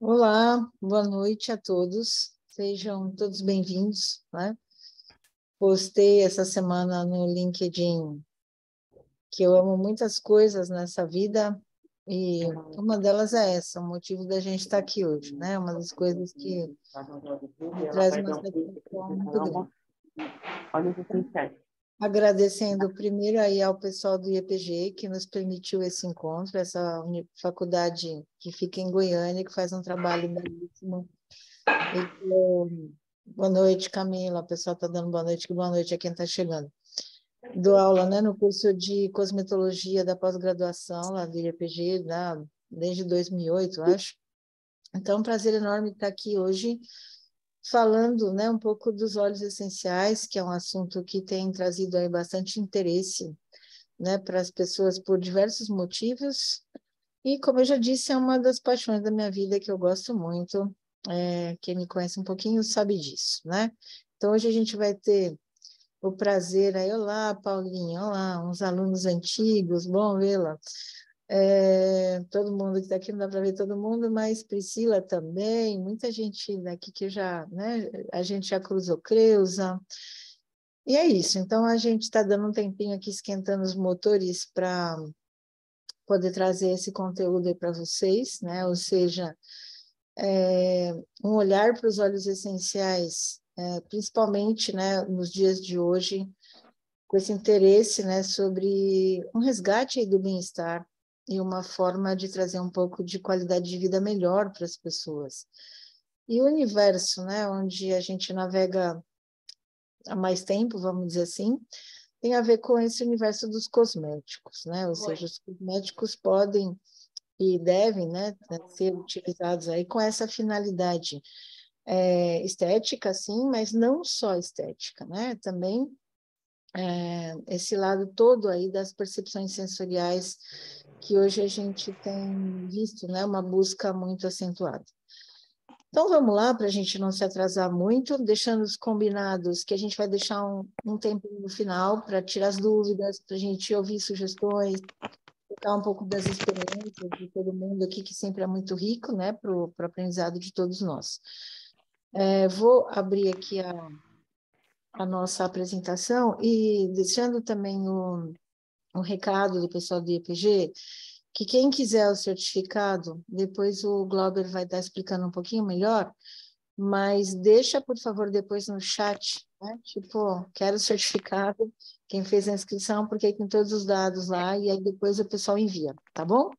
Olá, boa noite a todos. Sejam todos bem-vindos, né? Postei essa semana no LinkedIn que eu amo muitas coisas nessa vida e uma delas é essa, o motivo da gente estar aqui hoje, né? Uma das coisas que me traz uma satisfação muito grande. Agradecendo primeiro aí ao pessoal do IEPG que nos permitiu esse encontro, essa faculdade que fica em Goiânia, que faz um trabalho belíssimo. Boa noite, Camila. O pessoal está dando boa noite a quem está chegando. Dou aula, né, no curso de cosmetologia da pós-graduação, lá do IEPG, desde 2008, acho. Então, é um prazer enorme estar aqui hoje falando, né, um pouco dos óleos essenciais, que é um assunto que tem trazido aí bastante interesse, né, para as pessoas por diversos motivos. E, como eu já disse, é uma das paixões da minha vida que eu gosto muito. Quem me conhece um pouquinho sabe disso, né? Então, hoje a gente vai ter o prazer aí, olá, Paulinho, olá, uns alunos antigos, bom vê-la. Todo mundo que está aqui, não dá para ver todo mundo, mas Priscila também, muita gente daqui que já, né, a gente já cruzou Creuza. E é isso, então a gente está dando um tempinho aqui esquentando os motores para poder trazer esse conteúdo aí para vocês, né? Ou seja, um olhar para os óleos essenciais, principalmente, né, nos dias de hoje, com esse interesse, né, sobre um resgate aí do bem-estar e uma forma de trazer um pouco de qualidade de vida melhor para as pessoas. E o universo, né, onde a gente navega há mais tempo, vamos dizer assim, tem a ver com esse universo dos cosméticos, né? Ou seja, os cosméticos podem e devem, né, ser utilizados aí com essa finalidade estética, sim, mas não só estética, né? Também esse lado todo aí das percepções sensoriais que hoje a gente tem visto, né, uma busca muito acentuada. Então, vamos lá, para a gente não se atrasar muito, deixando os combinados, que a gente vai deixar um tempo no final para tirar as dúvidas, para a gente ouvir sugestões, contar um pouco das experiências de todo mundo aqui, que sempre é muito rico, né, para o aprendizado de todos nós. Vou abrir aqui a nossa apresentação e deixando também um recado do pessoal do IEPG, que quem quiser o certificado, depois o Glauber vai estar explicando um pouquinho melhor, mas deixa, por favor, depois no chat, né? Tipo, quero o certificado, quem fez a inscrição, porque tem todos os dados lá, e aí depois o pessoal envia, tá bom?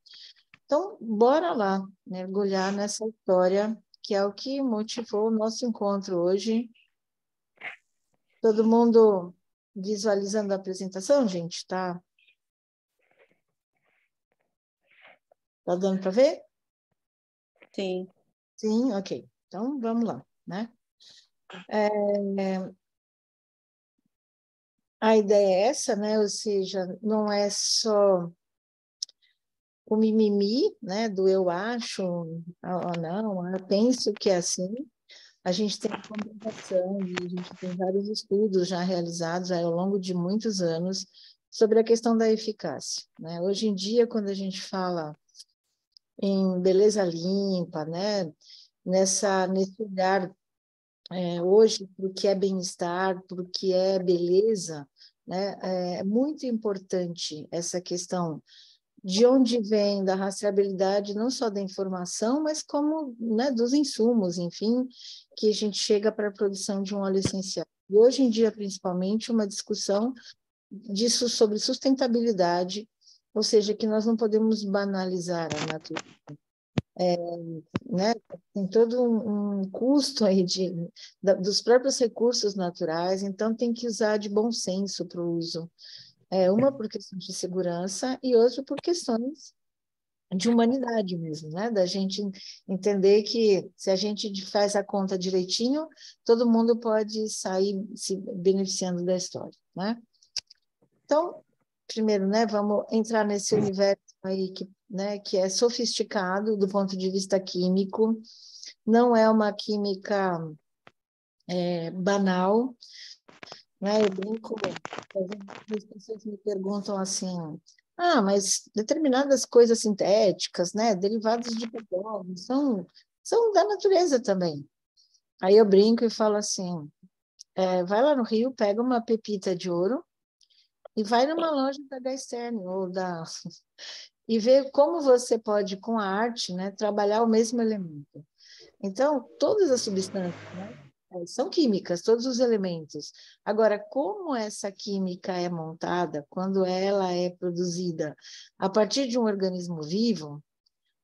Então, bora lá, mergulhar nessa história, que é o que motivou o nosso encontro hoje. Todo mundo visualizando a apresentação, gente? Tá dando para ver? Sim. Sim, ok. Então, vamos lá, né? A ideia é essa, né? Ou seja, não é só o mimimi, né? Do eu acho, ou não, eu penso que é assim. A gente tem comprovação e a gente tem vários estudos já realizados ao longo de muitos anos sobre a questão da eficácia, né? Hoje em dia, quando a gente fala em beleza limpa, né? Nesse olhar hoje para o que é bem-estar, para o que é beleza, né? É muito importante essa questão de onde vem da rastreabilidade, não só da informação, mas como, né, dos insumos, enfim, que a gente chega para a produção de um óleo essencial. E hoje em dia, principalmente, uma discussão disso sobre sustentabilidade, ou seja, que nós não podemos banalizar a natureza. Né? Tem todo um custo aí dos próprios recursos naturais, então tem que usar de bom senso para o uso. Uma por questão de segurança e outra por questões de humanidade mesmo, né? Da gente entender que se a gente faz a conta direitinho, todo mundo pode sair se beneficiando da história, né? Então, primeiro, né, vamos entrar nesse universo aí que é sofisticado do ponto de vista químico, não é uma química banal, né? Eu brinco, as pessoas me perguntam assim, mas determinadas coisas sintéticas, né, derivados de petróleo, são são da natureza também. Aí eu brinco e falo assim, vai lá no Rio, pega uma pepita de ouro e vai numa loja da Gasterne ou da... e vê como você pode, com a arte, né, trabalhar o mesmo elemento. Então, todas as substâncias, né, são químicas, todos os elementos. Agora, como essa química é montada, quando ela é produzida a partir de um organismo vivo,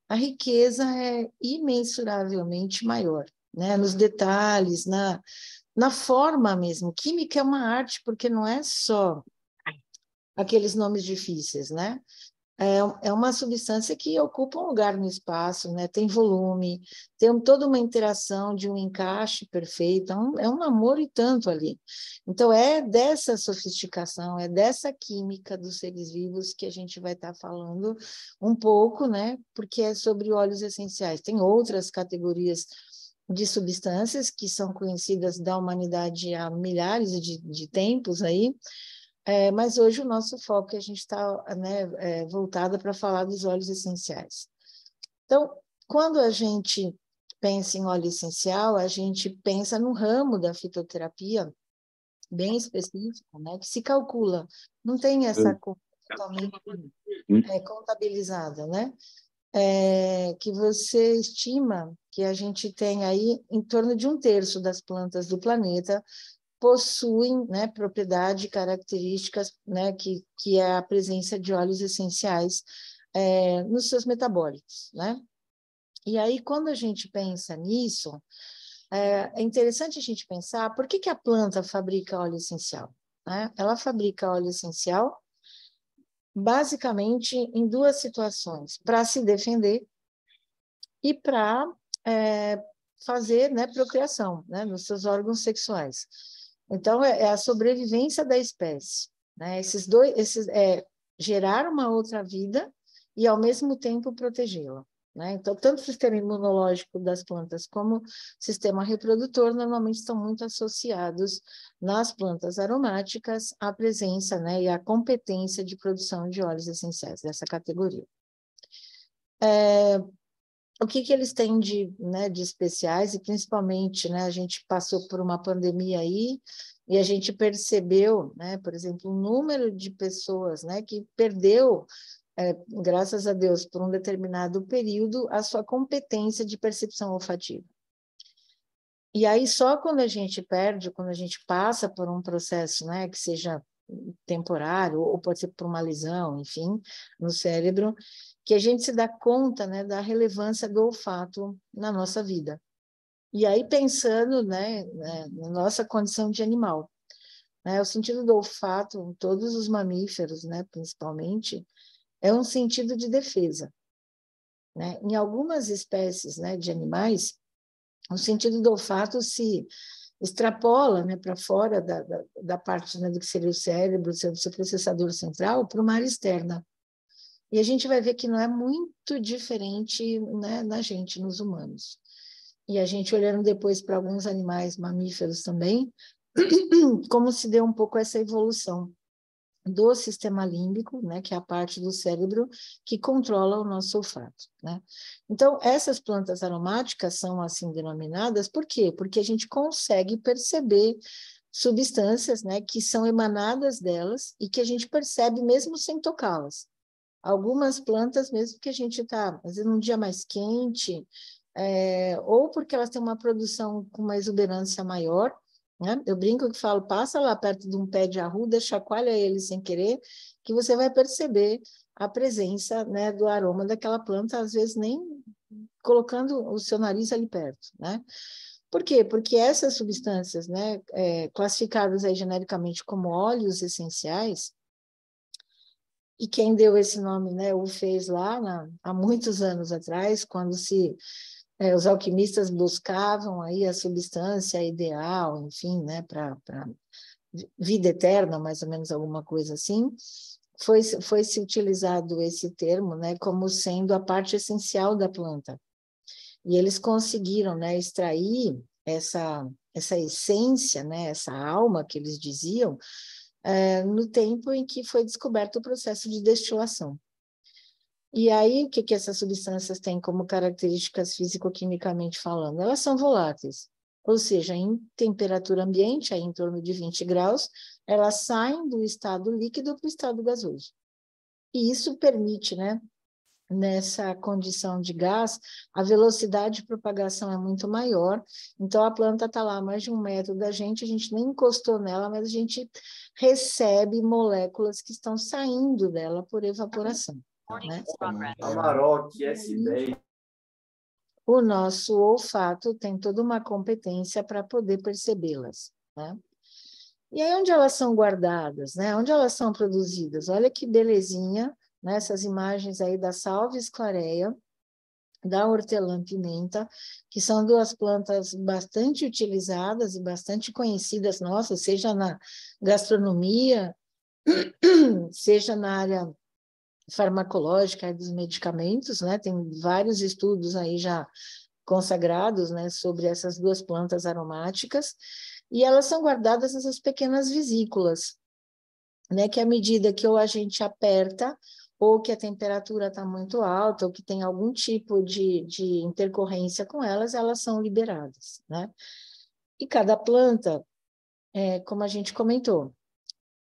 a riqueza é imensuravelmente maior, né? Nos detalhes, na forma mesmo. Química é uma arte, porque não é só aqueles nomes difíceis, né? É uma substância que ocupa um lugar no espaço, né? Tem volume, tem toda uma interação de um encaixe perfeito, é um namoro e tanto ali. Então, é dessa sofisticação, é dessa química dos seres vivos que a gente vai estar falando um pouco, né? Porque é sobre óleos essenciais. Tem outras categorias de substâncias que são conhecidas da humanidade há milhares de tempos aí, mas hoje o nosso foco, a gente está, né, voltada para falar dos óleos essenciais. Então, quando a gente pensa em óleo essencial, a gente pensa no ramo da fitoterapia bem específico, né, que se calcula, não tem essa conta totalmente contabilizada, né? Que você estima que a gente tem aí em torno de 1/3 das plantas do planeta possuem, né, propriedade, características, né, que é a presença de óleos essenciais nos seus metabólicos, né? E aí, quando a gente pensa nisso, é interessante a gente pensar por que a planta fabrica óleo essencial, né? Ela fabrica óleo essencial basicamente em duas situações, para se defender e para fazer, né, procriação, né, nos seus órgãos sexuais. Então, é a sobrevivência da espécie, né? Gerar uma outra vida e, ao mesmo tempo, protegê-la, né? Então, tanto o sistema imunológico das plantas como o sistema reprodutor normalmente estão muito associados nas plantas aromáticas à presença, né, e à competência de produção de óleos essenciais dessa categoria. O que eles têm né, de especiais, e principalmente, né, a gente passou por uma pandemia aí, e a gente percebeu, né, por exemplo, o número de pessoas, né, que perdeu, graças a Deus, por um determinado período, a sua competência de percepção olfativa. E aí, só quando a gente perde, quando a gente passa por um processo, né, que seja temporário, ou pode ser por uma lesão, enfim, no cérebro, que a gente se dá conta, né, da relevância do olfato na nossa vida. E aí, pensando, né, na nossa condição de animal, né, o sentido do olfato, em todos os mamíferos, né, principalmente, é um sentido de defesa, né? Em algumas espécies, né, de animais, o sentido do olfato se extrapola, né, para fora da parte, né, do que seria o cérebro, seu processador central, para uma área externa. E a gente vai ver que não é muito diferente, né, na gente, nos humanos. E a gente olhando depois para alguns animais mamíferos também, como se deu um pouco essa evolução do sistema límbico, né, que é a parte do cérebro que controla o nosso olfato, né? Então, essas plantas aromáticas são assim denominadas, por quê? Porque a gente consegue perceber substâncias, né, que são emanadas delas e que a gente percebe mesmo sem tocá-las. Algumas plantas, mesmo que a gente está, às vezes, num dia mais quente, ou porque elas têm uma produção com uma exuberância maior, né? Eu brinco que falo, passa lá perto de um pé de arruda, chacoalha ele sem querer, que você vai perceber a presença, né, do aroma daquela planta, às vezes nem colocando o seu nariz ali perto, né? Por quê? Porque essas substâncias, né, classificadas aí genericamente como óleos essenciais, e quem deu esse nome, né, o fez lá há muitos anos atrás, quando os alquimistas buscavam aí a substância ideal, enfim, né, para vida eterna, mais ou menos alguma coisa assim, foi se utilizado esse termo, né, como sendo a parte essencial da planta. E eles conseguiram, né, extrair essa essência, né, essa alma que eles diziam, no tempo em que foi descoberto o processo de destilação. E aí, o que que essas substâncias têm como características físico-quimicamente falando? Elas são voláteis, ou seja, em temperatura ambiente, aí em torno de 20 graus, elas saem do estado líquido para o estado gasoso. E isso permite, né, nessa condição de gás, a velocidade de propagação é muito maior, então a planta está lá a mais de 1 metro da gente, a gente nem encostou nela, mas a gente recebe moléculas que estão saindo dela por evaporação, né? Amarok, S10. O nosso olfato tem toda uma competência para poder percebê-las, né? E aí, onde elas são guardadas, né? Onde elas são produzidas? Olha que belezinha, né? Essas imagens aí da Salves clarea, da hortelã-pimenta, que são duas plantas bastante utilizadas e bastante conhecidas, nossa, seja na gastronomia, seja na área farmacológica dos medicamentos, né? Tem vários estudos aí já consagrados, né, sobre essas duas plantas aromáticas, e elas são guardadas nessas pequenas vesículas, né, que à medida que ou a gente aperta, ou que a temperatura está muito alta, ou que tem algum tipo de intercorrência com elas, elas são liberadas, né? E cada planta, como a gente comentou,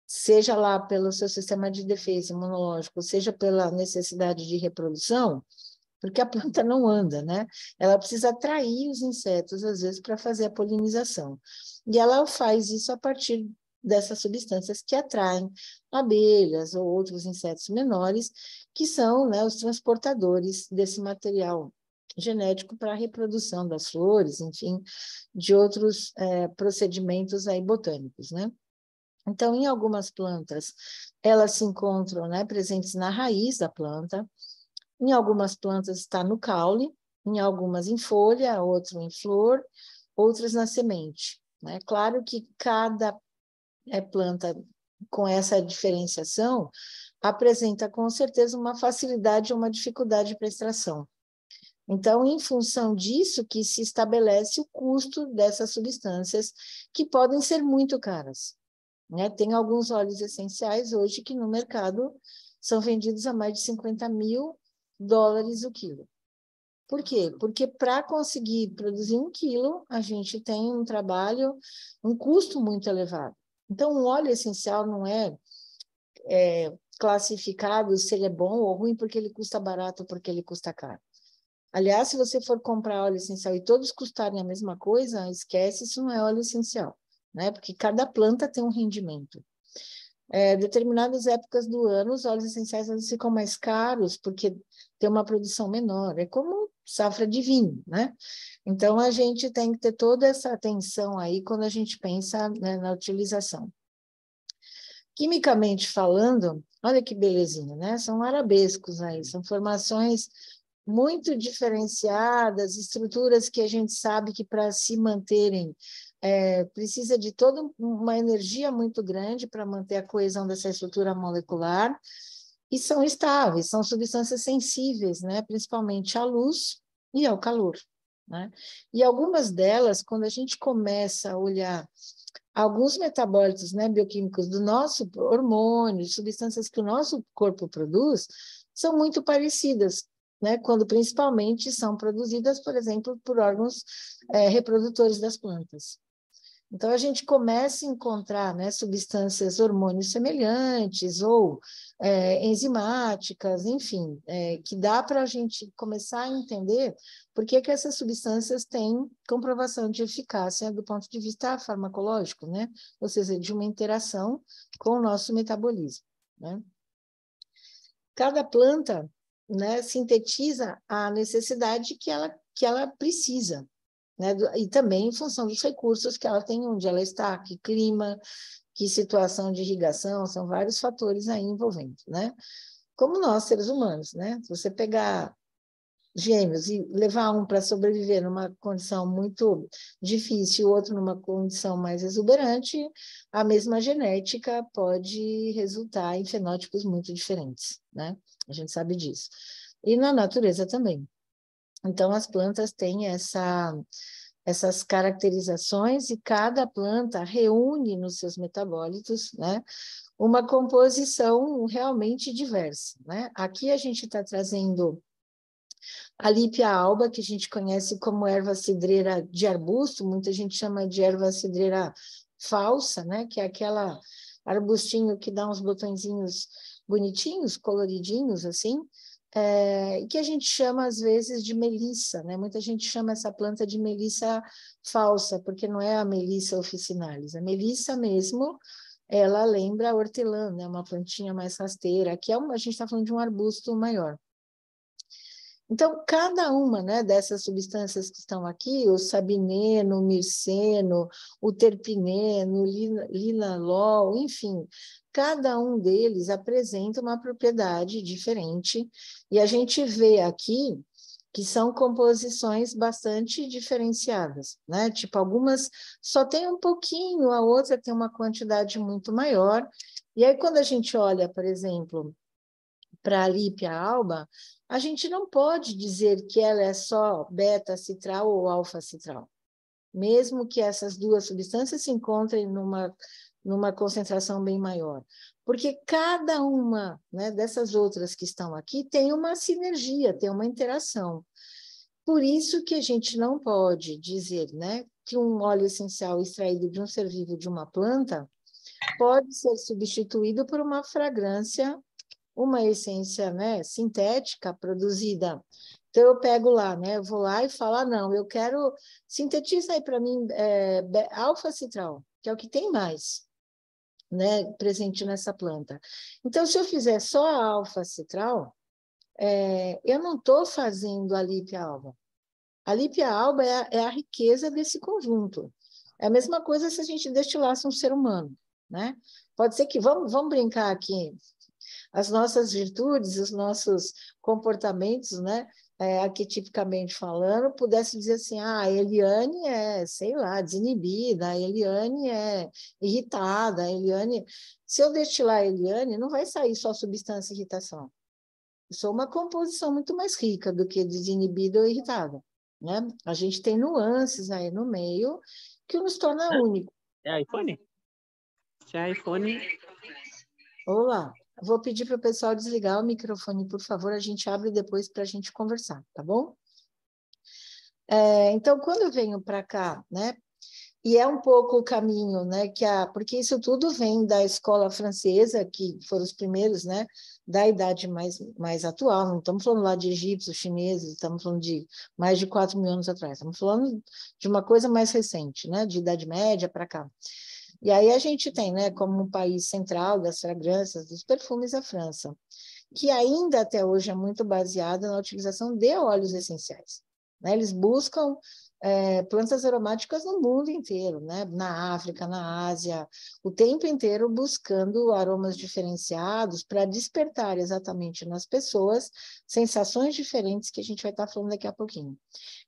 seja lá pelo seu sistema de defesa imunológico, seja pela necessidade de reprodução, porque a planta não anda, né? Ela precisa atrair os insetos, às vezes, para fazer a polinização. E ela faz isso a partir dessas substâncias que atraem abelhas ou outros insetos menores, que são, né, os transportadores desse material genético para a reprodução das flores, enfim, de outros procedimentos aí botânicos, né? Então, em algumas plantas, elas se encontram, né, presentes na raiz da planta. Em algumas plantas está no caule, em algumas em folha, outras em flor, outras na semente, né? Claro que cada planta com essa diferenciação apresenta com certeza uma facilidade ou uma dificuldade para extração. Então, em função disso que se estabelece o custo dessas substâncias, que podem ser muito caras, né? Tem alguns óleos essenciais hoje que no mercado são vendidos a mais de $50.000 o quilo. Por quê? Porque para conseguir produzir 1 quilo, a gente tem um trabalho, um custo muito elevado. Então, um óleo essencial não é classificado se ele é bom ou ruim porque ele custa barato ou porque ele custa caro. Aliás, se você for comprar óleo essencial e todos custarem a mesma coisa, esquece, isso não é óleo essencial, né? Porque cada planta tem um rendimento. Determinadas épocas do ano, os óleos essenciais eles ficam mais caros porque tem uma produção menor. É como safra de vinho, né? Então, a gente tem que ter toda essa atenção aí quando a gente pensa, né, na utilização. Quimicamente falando, olha que belezinha, né? São arabescos aí, são formações muito diferenciadas, estruturas que a gente sabe que para se manterem precisa de toda uma energia muito grande para manter a coesão dessa estrutura molecular, e são estáveis, são substâncias sensíveis, né? Principalmente à luz e ao calor, né? E algumas delas, quando a gente começa a olhar alguns metabólitos, né, bioquímicos do nosso hormônio, substâncias que o nosso corpo produz, são muito parecidas, né, quando principalmente são produzidas, por exemplo, por órgãos reprodutores das plantas. Então, a gente começa a encontrar, né, substâncias hormônios semelhantes ou enzimáticas, enfim, que dá para a gente começar a entender por que essas substâncias têm comprovação de eficácia do ponto de vista farmacológico, né? Ou seja, de uma interação com o nosso metabolismo, né? Cada planta, né, sintetiza a necessidade que ela precisa, né? E também em função dos recursos que ela tem, onde ela está, que clima, que situação de irrigação, são vários fatores aí envolvendo, né? Como nós, seres humanos, né? Se você pegar gêmeos e levar um para sobreviver numa condição muito difícil e o outro numa condição mais exuberante, a mesma genética pode resultar em fenótipos muito diferentes, né? A gente sabe disso. E na natureza também. Então, as plantas têm essas caracterizações e cada planta reúne nos seus metabólitos, né, uma composição realmente diversa, né? Aqui a gente está trazendo a lípia alba, que a gente conhece como erva cidreira de arbusto, muita gente chama de erva cidreira falsa, né? Que é aquela arbustinho que dá uns botõezinhos bonitinhos, coloridinhos, assim, que a gente chama, às vezes, de melissa, né? Muita gente chama essa planta de melissa falsa, porque não é a melissa officinalis. A melissa mesmo, ela lembra a hortelã, né? Uma plantinha mais rasteira. Aqui a gente está falando de um arbusto maior. Então, cada uma, né, dessas substâncias que estão aqui, o sabineno, o mirceno, o terpineno, o linalol, enfim, cada um deles apresenta uma propriedade diferente, e a gente vê aqui que são composições bastante diferenciadas, né? Tipo, algumas só tem um pouquinho, a outra tem uma quantidade muito maior, e aí quando a gente olha, por exemplo, para a lípia alba, a gente não pode dizer que ela é só beta-citral ou alfa-citral, mesmo que essas duas substâncias se encontrem numa concentração bem maior, porque cada uma, né, dessas outras que estão aqui tem uma sinergia, tem uma interação. Por isso que a gente não pode dizer, né, que um óleo essencial extraído de um ser vivo de uma planta pode ser substituído por uma fragrância, uma essência, né, sintética produzida. Então, eu pego lá, né, eu vou lá e falo, não, eu quero, sintetiza aí para mim alfa-citral, que é o que tem mais, né, presente nessa planta. Então, se eu fizer só a alfa-citral, eu não estou fazendo a lípia alba. A lípia alba é a riqueza desse conjunto. É a mesma coisa se a gente destilasse um ser humano, né? Pode ser que, vamos brincar aqui, as nossas virtudes, os nossos comportamentos, né, arquetipicamente falando, pudesse dizer assim, a Eliane é, sei lá, desinibida, a Eliane é irritada, a Eliane... Se eu destilar a Eliane, não vai sair só substância e irritação. Eu sou uma composição muito mais rica do que desinibida ou irritada, né? A gente tem nuances aí no meio que nos torna único. É iPhone? Se é iPhone... Olá. Vou pedir para o pessoal desligar o microfone, por favor, a gente abre depois para a gente conversar, tá bom? Então, quando eu venho para cá, né, e é um pouco o caminho, né, porque isso tudo vem da escola francesa, que foram os primeiros, né, da idade mais atual, não estamos falando lá de egípcios, chineses, estamos falando de mais de 4.000 anos atrás, estamos falando de uma coisa mais recente, né, de Idade Média para cá. E aí a gente tem, né, como um país central das fragrâncias, dos perfumes, a França, que ainda até hoje é muito baseada na utilização de óleos essenciais, né? Eles buscam plantas aromáticas no mundo inteiro, né? Na África, na Ásia, o tempo inteiro buscando aromas diferenciados para despertar exatamente nas pessoas sensações diferentes que a gente vai estar falando daqui a pouquinho.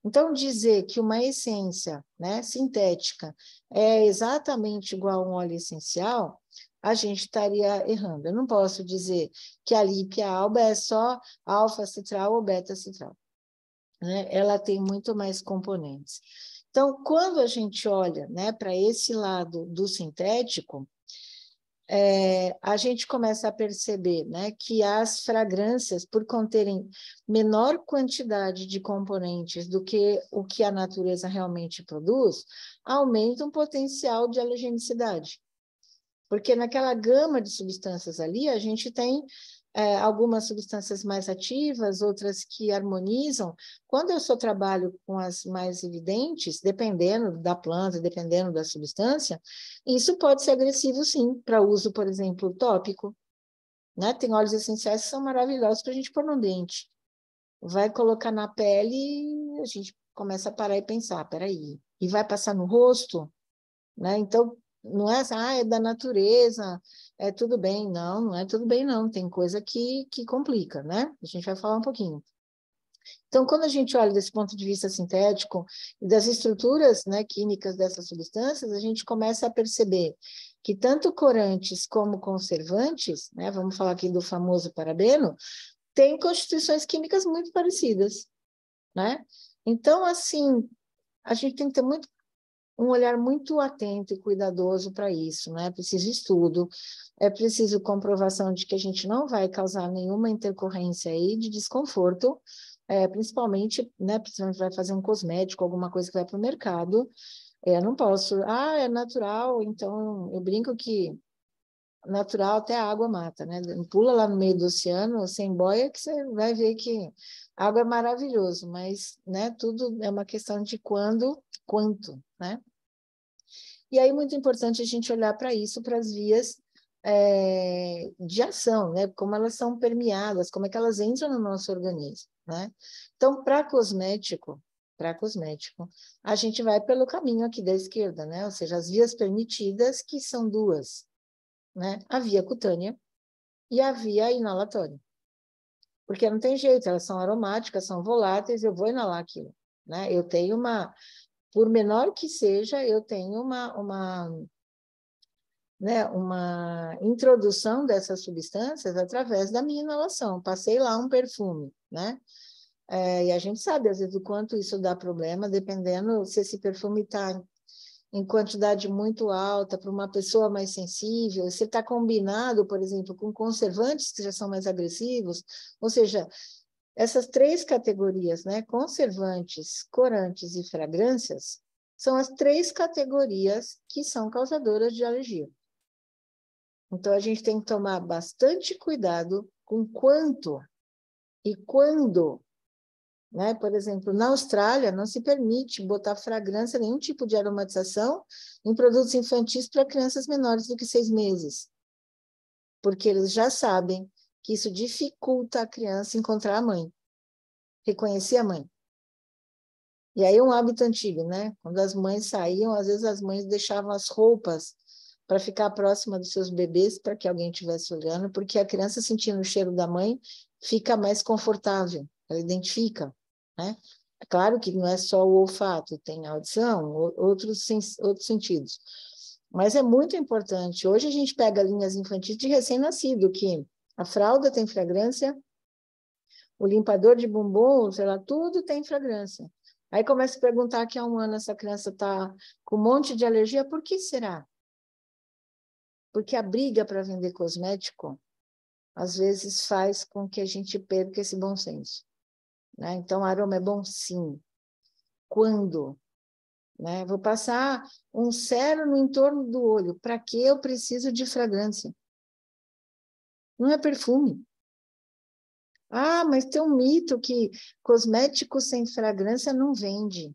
Então, dizer que uma essência, né, sintética é exatamente igual a um óleo essencial, a gente estaria errando. Eu não posso dizer que a lípia alba é só alfa-citral ou beta-citral, né? Ela tem muito mais componentes. Então, quando a gente olha, né, para esse lado do sintético, a gente começa a perceber, né, que as fragrâncias, por conterem menor quantidade de componentes do que o que a natureza realmente produz, aumentam o potencial de alergenicidade. Porque naquela gama de substâncias ali, a gente tem algumas substâncias mais ativas, outras que harmonizam. Quando eu só trabalho com as mais evidentes, dependendo da planta, dependendo da substância, isso pode ser agressivo, sim, para uso, por exemplo, tópico, né? Tem óleos essenciais que são maravilhosos para a gente pôr no dente. Vai colocar na pele e a gente começa a parar e pensar, peraí, e vai passar no rosto, né? Então, não é assim, é da natureza, é tudo bem. Não, não é tudo bem, não. Tem coisa que complica, né? A gente vai falar um pouquinho. Então, quando a gente olha desse ponto de vista sintético e das estruturas, né, químicas dessas substâncias, a gente começa a perceber que tanto corantes como conservantes, né, vamos falar aqui do famoso parabeno, têm constituições químicas muito parecidas, né? Então, assim, a gente tem que ter muito um olhar muito atento e cuidadoso para isso, né? É preciso estudo, é preciso comprovação de que a gente não vai causar nenhuma intercorrência aí de desconforto, principalmente, né? Principalmente vai fazer um cosmético, alguma coisa que vai para o mercado. Eu não posso, é natural, então eu brinco que natural até a água mata, né? Pula lá no meio do oceano, sem boia, que você vai ver que a água é maravilhoso, mas, né, tudo é uma questão de quando, quanto, né? E aí, muito importante a gente olhar para isso, para as vias de ação, né? Como elas são permeadas, como é que elas entram no nosso organismo, né? Então, para cosmético, a gente vai pelo caminho aqui da esquerda, né? Ou seja, as vias permitidas, que são duas, né? A via cutânea e a via inalatória. Porque não tem jeito, elas são aromáticas, são voláteis, eu vou inalar aquilo, né? Eu tenho por menor que seja, eu tenho uma introdução dessas substâncias através da minha inalação. Passei lá um perfume, né? E a gente sabe, às vezes, o quanto isso dá problema, dependendo se esse perfume está em quantidade muito alta para uma pessoa mais sensível, se está combinado, por exemplo, com conservantes que já são mais agressivos, ou seja, essas três categorias, né, conservantes, corantes e fragrâncias, são as três categorias que são causadoras de alergia. Então, a gente tem que tomar bastante cuidado com quanto e quando, né? Por exemplo, na Austrália, não se permite botar fragrância, nenhum tipo de aromatização em produtos infantis para crianças menores do que 6 meses, porque eles já sabem que isso dificulta a criança encontrar a mãe, reconhecer a mãe. E aí um hábito antigo, né? Quando as mães saíam, às vezes as mães deixavam as roupas para ficar próxima dos seus bebês, para que alguém estivesse olhando, porque a criança, sentindo o cheiro da mãe, fica mais confortável, ela identifica, né? É claro que não é só o olfato, tem a audição, outros sentidos. Mas é muito importante. Hoje a gente pega linhas infantis de recém-nascido, que a fralda tem fragrância, o limpador de bumbum, sei lá, tudo tem fragrância. Aí começa a perguntar que há um ano essa criança está com um monte de alergia, por que será? Porque a briga para vender cosmético, às vezes, faz com que a gente perca esse bom senso, né? Então, aroma é bom, sim. Quando? Né? Vou passar um cero no entorno do olho. Para que eu preciso de fragrância? Não é perfume. Mas tem um mito que cosmético sem fragrância não vende.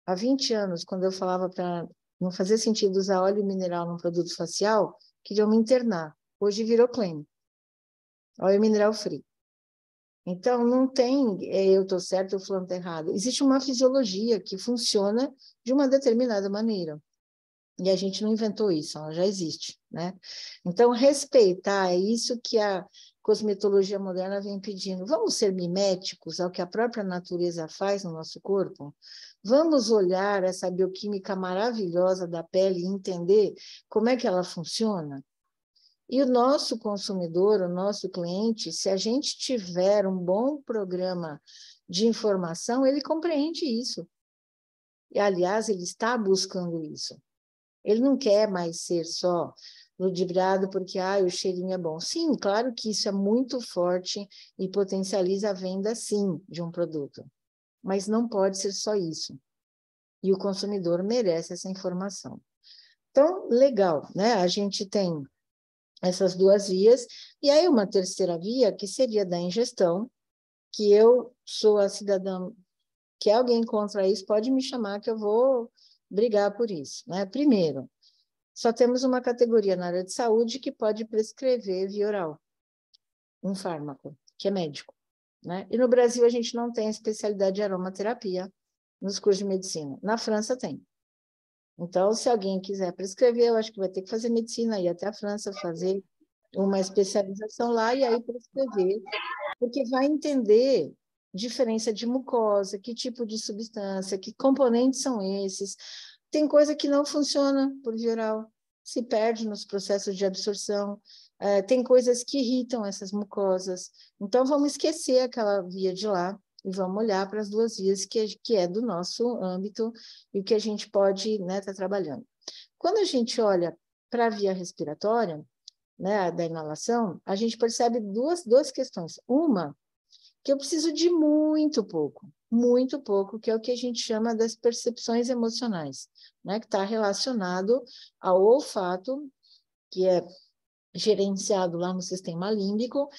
Há 20 anos, quando eu falava para não fazer sentido usar óleo mineral num produto facial, queriam me internar. Hoje virou claim. Óleo mineral free. Então, não tem eu estou certo, eu falando errado. Existe uma fisiologia que funciona de uma determinada maneira. E a gente não inventou isso, ela já existe, né? Então, respeitar é isso que a cosmetologia moderna vem pedindo. Vamos ser miméticos ao que a própria natureza faz no nosso corpo? Vamos olhar essa bioquímica maravilhosa da pele e entender como é que ela funciona? E o nosso consumidor, o nosso cliente, se a gente tiver um bom programa de informação, ele compreende isso. E, aliás, ele está buscando isso. Ele não quer mais ser só ludibriado porque o cheirinho é bom. Sim, claro que isso é muito forte e potencializa a venda, sim, de um produto. Mas não pode ser só isso. E o consumidor merece essa informação. Então, legal, né? A gente tem essas duas vias, e aí uma terceira via, que seria da ingestão, que eu sou a cidadã, que alguém contra isso, pode me chamar que eu vou brigar por isso, né? Primeiro, só temos uma categoria na área de saúde que pode prescrever via oral, um fármaco, que é médico, né? E no Brasil a gente não tem a especialidade de aromaterapia nos cursos de medicina. Na França tem. Então, se alguém quiser prescrever, eu acho que vai ter que fazer medicina, ir até a França, fazer uma especialização lá e aí prescrever, porque vai entender diferença de mucosa, que tipo de substância, que componentes são esses. Tem coisa que não funciona por via oral, se perde nos processos de absorção, tem coisas que irritam essas mucosas. Então, vamos esquecer aquela via de lá e vamos olhar para as duas vias que é do nosso âmbito e que a gente pode, né, estar trabalhando. Quando a gente olha para a via respiratória, né, da inalação, a gente percebe duas questões. Uma, que eu preciso de muito pouco, que é o que a gente chama das percepções emocionais, né, que está relacionado ao olfato, que é gerenciado lá no sistema límbico,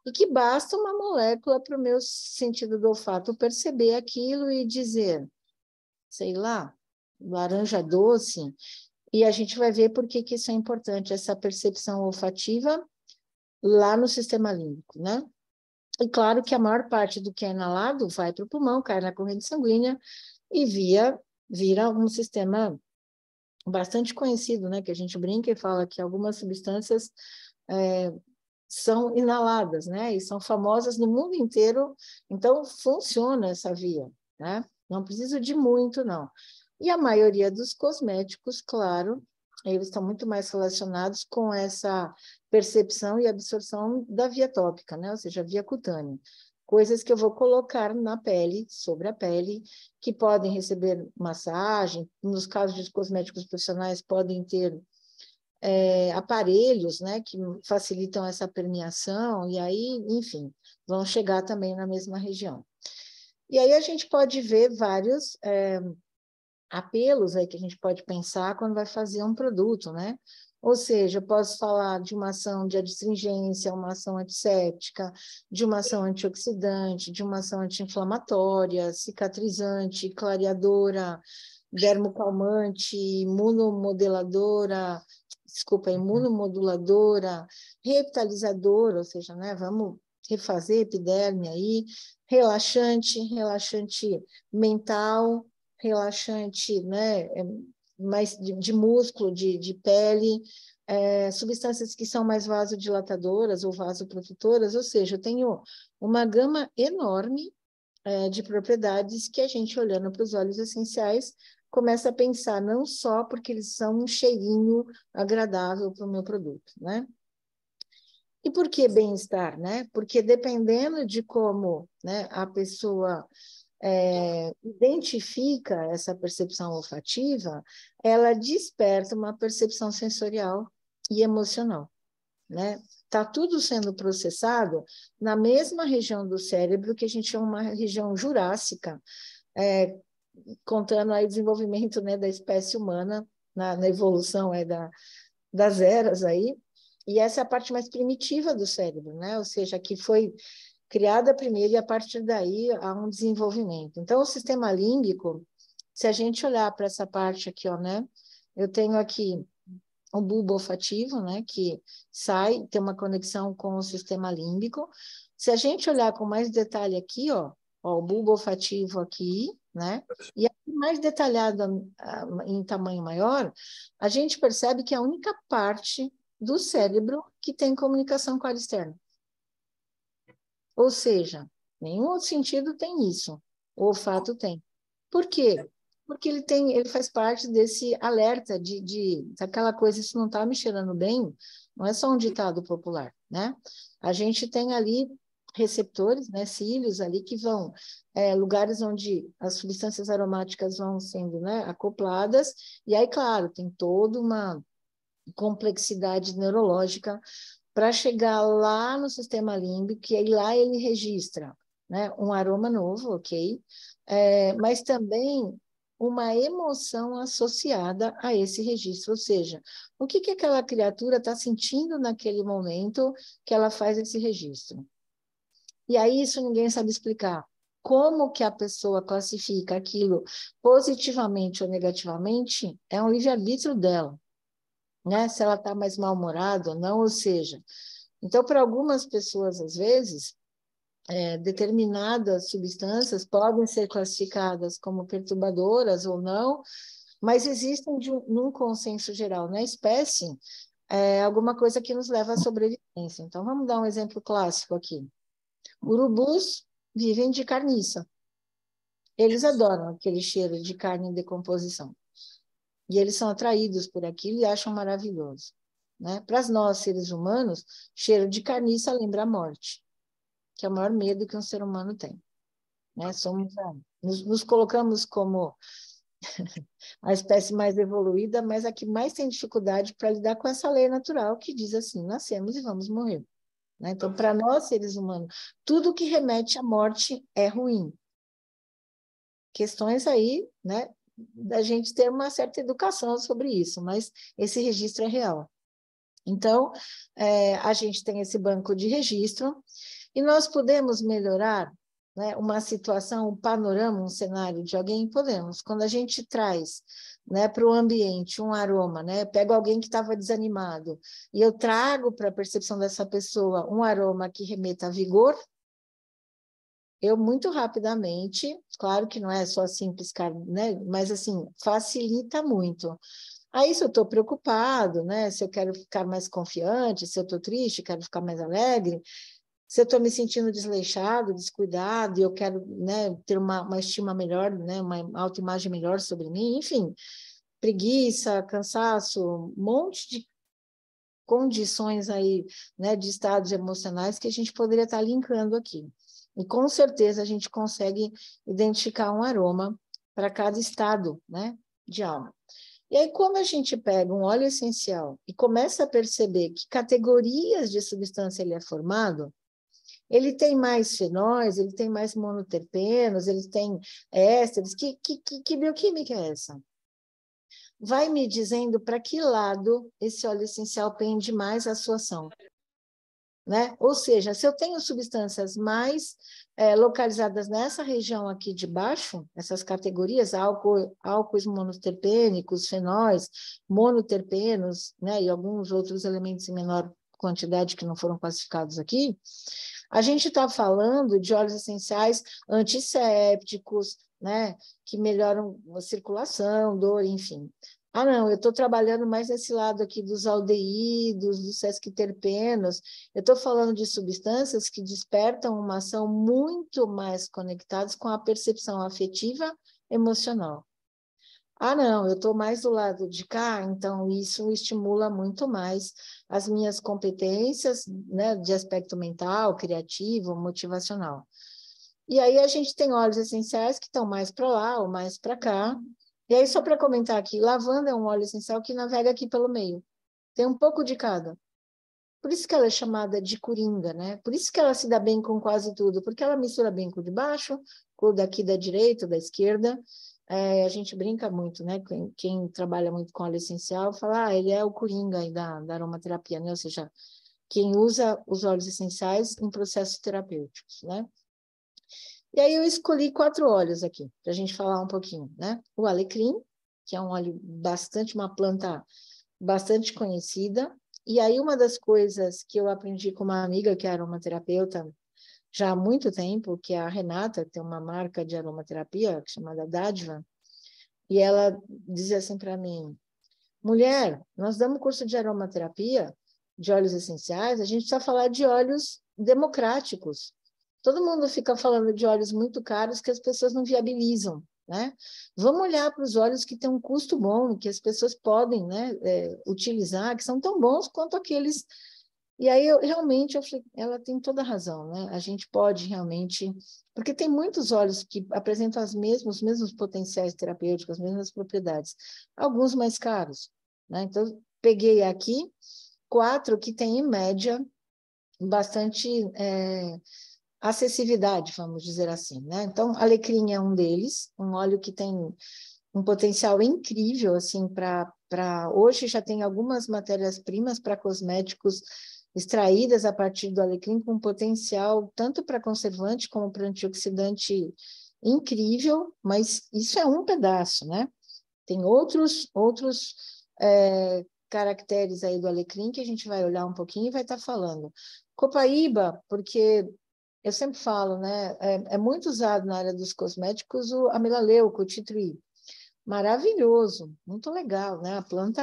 e que basta uma molécula para o meu sentido do olfato perceber aquilo e dizer, sei lá, laranja doce, e a gente vai ver por que isso é importante, essa percepção olfativa lá no sistema límbico, né? E claro que a maior parte do que é inalado vai para o pulmão, cai na corrente sanguínea e vira um sistema bastante conhecido, né? Que a gente brinca e fala que algumas substâncias são inaladas, né? E são famosas no mundo inteiro, então funciona essa via, né? Não precisa de muito, não. E a maioria dos cosméticos, claro, eles estão muito mais relacionados com essa percepção e absorção da via tópica, né? Ou seja, via cutânea. Coisas que eu vou colocar na pele, sobre a pele, que podem receber massagem, nos casos de cosméticos profissionais, podem ter aparelhos, né, que facilitam essa permeação, e aí, enfim, vão chegar também na mesma região. E aí a gente pode ver vários apelos aí que a gente pode pensar quando vai fazer um produto, né? Ou seja, eu posso falar de uma ação de adstringência, uma ação antisséptica, de uma ação antioxidante, de uma ação anti-inflamatória, cicatrizante, clareadora, dermocalmante, imunomoduladora, revitalizadora, ou seja, né, vamos refazer a epiderme aí, relaxante mental, relaxante, né, mais de músculo, de pele, substâncias que são mais vasodilatadoras ou vasoprotetoras, ou seja, eu tenho uma gama enorme de propriedades que a gente, olhando para os óleos essenciais, começa a pensar não só porque eles são um cheirinho agradável para o meu produto, né? E por que bem-estar, né? Porque dependendo de como, né, a pessoa identifica essa percepção olfativa, ela desperta uma percepção sensorial e emocional, né? Está tudo sendo processado na mesma região do cérebro que a gente chama uma região jurássica, contando aí o desenvolvimento, né, da espécie humana na evolução das eras aí, e essa é a parte mais primitiva do cérebro, né? Ou seja, que foi criada primeiro e a partir daí há um desenvolvimento. Então, o sistema límbico, se a gente olhar para essa parte aqui, ó, né? Eu tenho aqui o bulbo olfativo, né? Que tem uma conexão com o sistema límbico. Se a gente olhar com mais detalhe aqui, ó o bulbo olfativo aqui, né? E aqui mais detalhado em tamanho maior, a gente percebe que é a única parte do cérebro que tem comunicação com a área externa. Ou seja, nenhum outro sentido tem isso. O olfato tem. Por quê? Porque ele faz parte desse alerta daquela coisa, isso não está me cheirando bem, não é só um ditado popular, né? A gente tem ali receptores, né, cílios ali que vão, lugares onde as substâncias aromáticas vão sendo, né, acopladas, e aí, claro, tem toda uma complexidade neurológica para chegar lá no sistema límbico, e aí lá ele registra, né, um aroma novo, ok? Mas também uma emoção associada a esse registro, ou seja, o que aquela criatura está sentindo naquele momento que ela faz esse registro. E aí isso ninguém sabe explicar. Como que a pessoa classifica aquilo positivamente ou negativamente é um livre-arbítrio dela, né? Se ela está mais mal-humorada ou não, ou seja. Então, para algumas pessoas, às vezes, determinadas substâncias podem ser classificadas como perturbadoras ou não, mas existem num consenso geral na espécie alguma coisa que nos leva à sobrevivência. Então, vamos dar um exemplo clássico aqui. Urubus vivem de carniça. Eles adoram aquele cheiro de carne em decomposição. E eles são atraídos por aquilo e acham maravilhoso, né? Para nós, seres humanos, cheiro de carniça lembra a morte, que é o maior medo que um ser humano tem. né? Nos colocamos como a espécie mais evoluída, mas a que mais tem dificuldade para lidar com essa lei natural que diz assim, nascemos e vamos morrer. Né? Então, para nós, seres humanos, tudo que remete à morte é ruim. Questões aí, né, da gente ter uma certa educação sobre isso, mas esse registro é real. Então, a gente tem esse banco de registro e nós podemos melhorar, né, uma situação, um panorama, um cenário de alguém? Podemos. Quando a gente traz, né, para o ambiente um aroma, né, pego alguém que estava desanimado e eu trago para a percepção dessa pessoa um aroma que remeta a vigor, eu muito rapidamente, claro que não é só assim piscar, né, mas assim, facilita muito. Aí, se eu estou preocupado, né, se eu quero ficar mais confiante, se eu estou triste, quero ficar mais alegre, se eu estou me sentindo desleixado, descuidado, e eu quero, né, ter uma estima melhor, né, uma autoimagem melhor sobre mim, enfim, preguiça, cansaço, um monte de condições aí, né, de estados emocionais que a gente poderia estar linkando aqui. E com certeza a gente consegue identificar um aroma para cada estado, né, de alma. E aí, quando a gente pega um óleo essencial e começa a perceber que categorias de substância ele é formado, ele tem mais fenóis, ele tem mais monoterpenos, ele tem ésteres. Que bioquímica é essa? Vai me dizendo para que lado esse óleo essencial pende mais a sua ação. Né? Ou seja, se eu tenho substâncias mais localizadas nessa região aqui de baixo, essas categorias, álcoois monoterpênicos, fenóis, monoterpenos, né? E alguns outros elementos em menor quantidade que não foram classificados aqui, a gente está falando de óleos essenciais antissépticos, né? Que melhoram a circulação, dor, enfim. Ah, não, eu estou trabalhando mais nesse lado aqui dos aldeídos, dos sesquiterpenos. Eu estou falando de substâncias que despertam uma ação muito mais conectadas com a percepção afetiva emocional. Ah, não, eu estou mais do lado de cá, então isso estimula muito mais as minhas competências, né, de aspecto mental, criativo, motivacional. E aí a gente tem óleos essenciais que estão mais para lá ou mais para cá. E aí, só para comentar aqui, lavanda é um óleo essencial que navega aqui pelo meio. Tem um pouco de cada. Por isso que ela é chamada de coringa, né? Por isso que ela se dá bem com quase tudo, porque ela mistura bem com o de baixo, com o daqui da direita, da esquerda. A gente brinca muito, né? Quem trabalha muito com óleo essencial fala, ele é o coringa aí da aromaterapia, né? Ou seja, quem usa os óleos essenciais em processos terapêuticos, né? E aí eu escolhi 4 óleos aqui, para a gente falar um pouquinho, né? O alecrim, que é um óleo uma planta bastante conhecida. E aí uma das coisas que eu aprendi com uma amiga que é aromaterapeuta já há muito tempo, que é a Renata, que tem uma marca de aromaterapia chamada Dádiva, e ela dizia assim para mim, mulher, nós damos curso de aromaterapia, de óleos essenciais, a gente precisa falar de óleos democráticos. Todo mundo fica falando de óleos muito caros que as pessoas não viabilizam, né? Vamos olhar para os óleos que têm um custo bom, que as pessoas podem, né, utilizar, que são tão bons quanto aqueles. E aí, realmente, ela tem toda a razão, né? A gente pode realmente... Porque tem muitos óleos que apresentam os mesmos potenciais terapêuticos, as mesmas propriedades. Alguns mais caros, né? Então, peguei aqui 4 que têm, em média, bastante... acessibilidade, vamos dizer assim, né? Então, alecrim é um deles, um óleo que tem um potencial incrível, assim, hoje já tem algumas matérias-primas para cosméticos extraídas a partir do alecrim com potencial tanto para conservante como para antioxidante incrível, mas isso é um pedaço, né? Tem outros caracteres aí do alecrim que a gente vai olhar um pouquinho e vai estar falando. Copaíba, porque eu sempre falo, né? É muito usado na área dos cosméticos a melaleuca, o tea tree. Maravilhoso, muito legal, né? A planta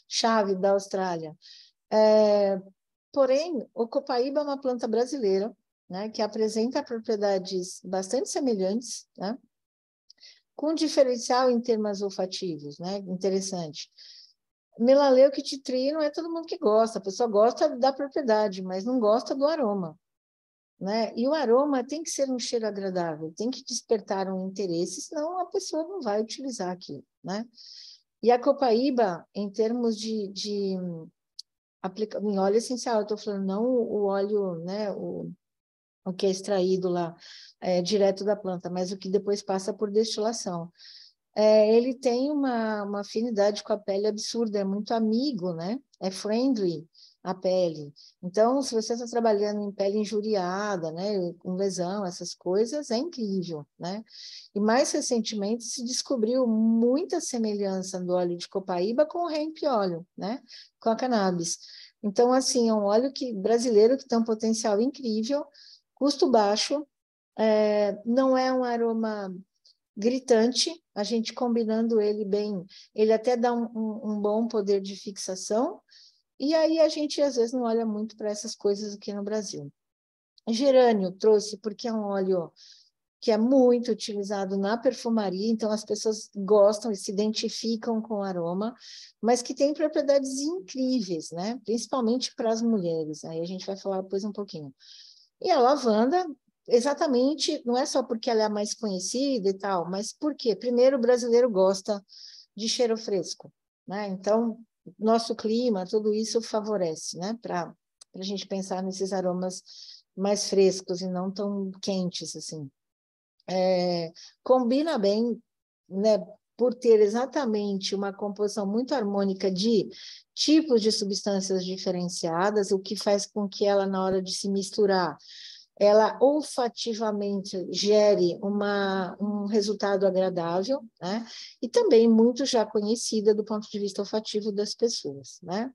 chave da Austrália. Porém, o copaíba é uma planta brasileira, né? Que apresenta propriedades bastante semelhantes, né? Com diferencial em termos olfativos, né? Interessante. Melaleuca e tea tree não é todo mundo que gosta, a pessoa gosta da propriedade, mas não gosta do aroma. né? E o aroma tem que ser um cheiro agradável, tem que despertar um interesse, senão a pessoa não vai utilizar aquilo, né? E a copaíba, em termos de em óleo essencial, eu estou falando não o óleo, né, o que é extraído lá direto da planta, mas o que depois passa por destilação. Ele tem uma afinidade com a pele absurda, é muito amigo, né? É friendly a pele. Então, se você está trabalhando em pele injuriada, né, com lesão, essas coisas, é incrível, né? E mais recentemente se descobriu muita semelhança do óleo de copaíba com o hemp óleo, né? Com a cannabis. Então, assim, é um óleo brasileiro que tem um potencial incrível, custo baixo, não é um aroma gritante, a gente combinando ele bem, ele até dá um bom poder de fixação, e aí a gente às vezes não olha muito para essas coisas aqui no Brasil. Gerânio trouxe porque é um óleo que é muito utilizado na perfumaria, então as pessoas gostam e se identificam com o aroma, mas que tem propriedades incríveis, né? Principalmente para as mulheres, aí a gente vai falar depois um pouquinho. E a lavanda, exatamente, não é só porque ela é a mais conhecida e tal, mas porque, primeiro, o brasileiro gosta de cheiro fresco, né? Então, nosso clima, tudo isso favorece, né? Para a gente pensar nesses aromas mais frescos e não tão quentes, assim. Combina bem, né? Por ter exatamente uma composição muito harmônica de tipos de substâncias diferenciadas, o que faz com que ela, na hora de se misturar, ela olfativamente gere um resultado agradável, né? E também muito já conhecida do ponto de vista olfativo das pessoas, né?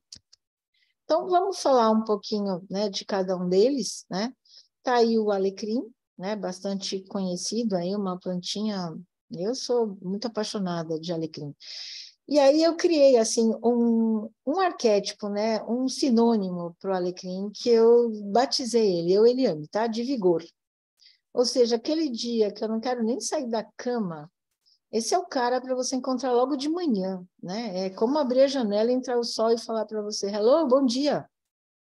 Então, vamos falar um pouquinho, né, de cada um deles, né? Tá aí o alecrim, né? Bastante conhecido aí, uma plantinha. Eu sou muito apaixonada de alecrim. E aí eu criei assim um arquétipo, né? Um sinônimo para o alecrim que eu batizei ele, Eliane, tá? De vigor. Ou seja, aquele dia que eu não quero nem sair da cama, esse é o cara para você encontrar logo de manhã, né? É como abrir a janela, entrar o sol e falar para você: hello, bom dia.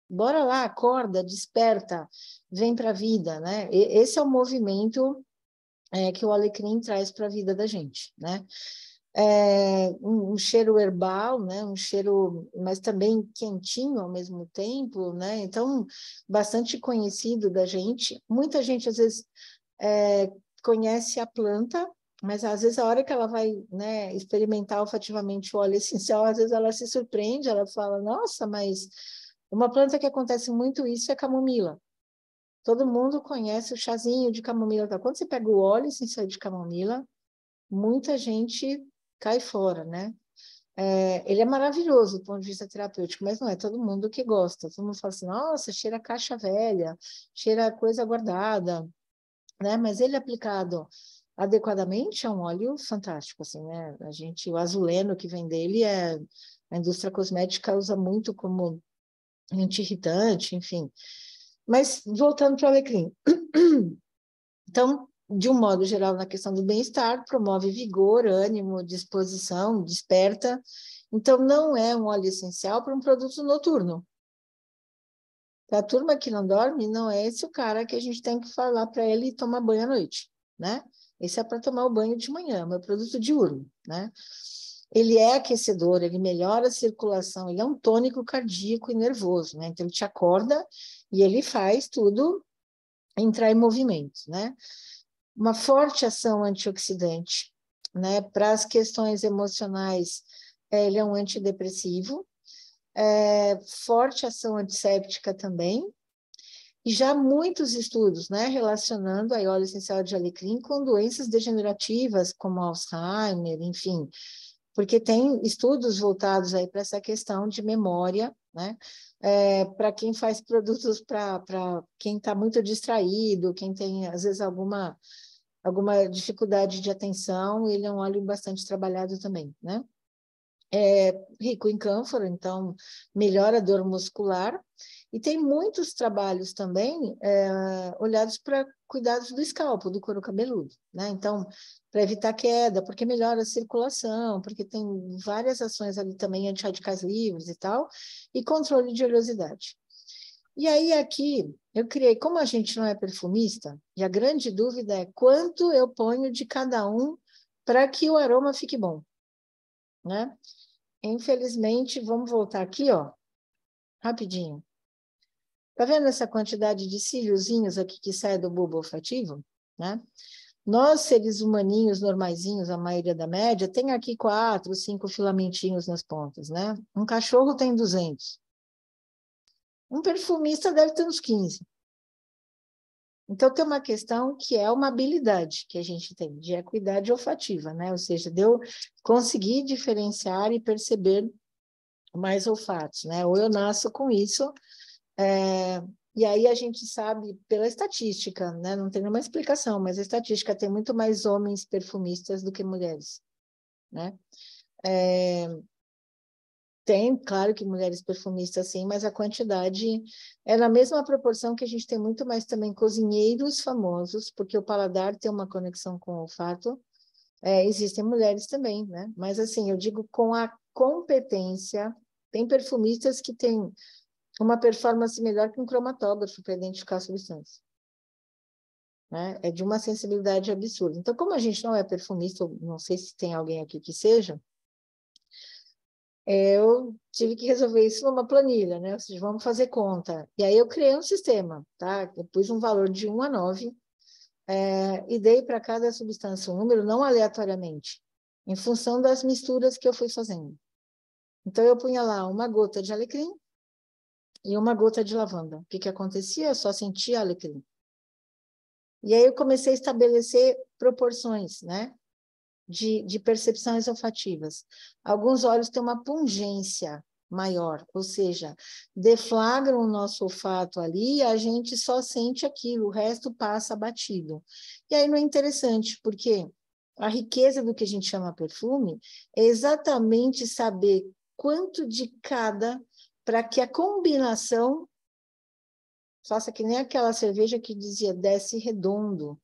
Bora lá, acorda, desperta, vem para a vida, né? Esse é o movimento que o alecrim traz para a vida da gente, né? Um cheiro herbal, né? Um cheiro, mas também quentinho ao mesmo tempo, né? Então, bastante conhecido da gente. Muita gente, às vezes, conhece a planta, mas às vezes a hora que ela vai, né, experimentar olfativamente o óleo essencial, às vezes ela se surpreende, ela fala: nossa, mas uma planta que acontece muito isso é a camomila. Todo mundo conhece o chazinho de camomila. Quando você pega o óleo essencial de camomila, muita gente cai fora, né? Ele é maravilhoso do ponto de vista terapêutico, mas não é todo mundo que gosta. Todo mundo fala assim: nossa, cheira caixa velha, cheira coisa guardada, né? Mas ele aplicado adequadamente é um óleo fantástico, assim, né? O azuleno que vem dele a indústria cosmética usa muito como anti-irritante, enfim. Mas voltando para o alecrim. Então, de um modo geral, na questão do bem-estar, promove vigor, ânimo, disposição, desperta. Então, não é um óleo essencial para um produto noturno. Para a turma que não dorme, não é esse o cara que a gente tem que falar para ele tomar banho à noite, né? Esse é para tomar o banho de manhã, meu produto diurno, né? Ele é aquecedor, ele melhora a circulação, ele é um tônico cardíaco e nervoso, né? Então, ele te acorda e ele faz tudo entrar em movimento, né? Uma forte ação antioxidante, né? Para as questões emocionais, ele é um antidepressivo, forte ação antisséptica também, e já muitos estudos, né, relacionando a óleo essencial de alecrim com doenças degenerativas, como Alzheimer, enfim, porque tem estudos voltados aí para essa questão de memória, né, para quem faz produtos para quem está muito distraído, quem tem, às vezes, alguma dificuldade de atenção, ele é um óleo bastante trabalhado também, né? Rico em cânfora, então melhora a dor muscular, e tem muitos trabalhos também olhados para cuidados do escalpo, do couro cabeludo, né? Então, para evitar queda, porque melhora a circulação, porque tem várias ações ali também antirradicais livres e tal, e controle de oleosidade. E aí aqui eu criei, como a gente não é perfumista, e a grande dúvida é quanto eu ponho de cada um para que o aroma fique bom, né? Infelizmente, vamos voltar aqui, ó, rapidinho. Tá vendo essa quantidade de cíliozinhos aqui que sai do bulbo olfativo, né? Nós, seres humaninhos normaizinhos, a maioria da média, tem aqui 4, 5 filamentinhos nas pontas, né? Um cachorro tem 200. Um perfumista deve ter uns 15. Então, tem uma questão que é uma habilidade que a gente tem, de equidade olfativa, né? Ou seja, de eu conseguir diferenciar e perceber mais olfatos, né? Ou eu nasço com isso, e aí a gente sabe pela estatística, né? Não tem nenhuma explicação, mas a estatística tem muito mais homens perfumistas do que mulheres, né? Tem, claro que mulheres perfumistas sim, mas a quantidade é na mesma proporção que a gente tem muito mais também cozinheiros famosos, porque o paladar tem uma conexão com o olfato. Existem mulheres também, né? Mas assim, eu digo com a competência, tem perfumistas que têm uma performance melhor que um cromatógrafo para identificar a substância. Né? É de uma sensibilidade absurda. Então, como a gente não é perfumista, não sei se tem alguém aqui que seja, eu tive que resolver isso numa planilha, né? Ou seja, vamos fazer conta. E aí eu criei um sistema, tá? Eu pus um valor de 1 a 9 e dei para cada substância um número, não aleatoriamente, em função das misturas que eu fui fazendo. Então, eu punha lá uma gota de alecrim e uma gota de lavanda. O que acontecia? Eu só sentia alecrim. E aí eu comecei a estabelecer proporções, né? De percepções olfativas. Alguns óleos têm uma pungência maior, ou seja, deflagram o nosso olfato ali e a gente só sente aquilo, o resto passa batido. E aí não é interessante, porque a riqueza do que a gente chama perfume é exatamente saber quanto de cada para que a combinação faça que nem aquela cerveja que dizia desce redondo.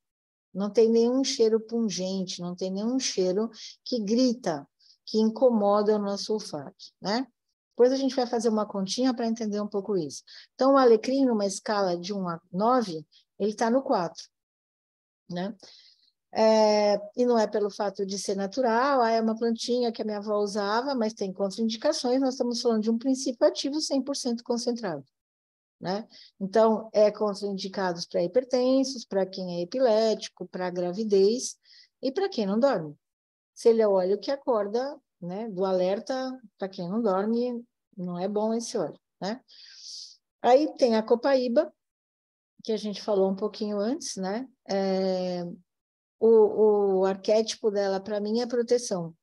Não tem nenhum cheiro pungente, não tem nenhum cheiro que grita, que incomoda o nosso olfato, né? Depois a gente vai fazer uma continha para entender um pouco isso. Então, o alecrim, numa escala de 1 a 9, ele está no 4, né? E não é pelo fato de ser natural, é uma plantinha que a minha avó usava, mas tem contraindicações, nós estamos falando de um princípio ativo 100% concentrado. Né? Então, contraindicados para hipertensos, para quem é epilético, para gravidez e para quem não dorme. Se ele é óleo que acorda, né, do alerta, para quem não dorme, não é bom esse óleo. Né? Aí tem a copaíba, que a gente falou um pouquinho antes, né? O arquétipo dela, para mim, é proteção.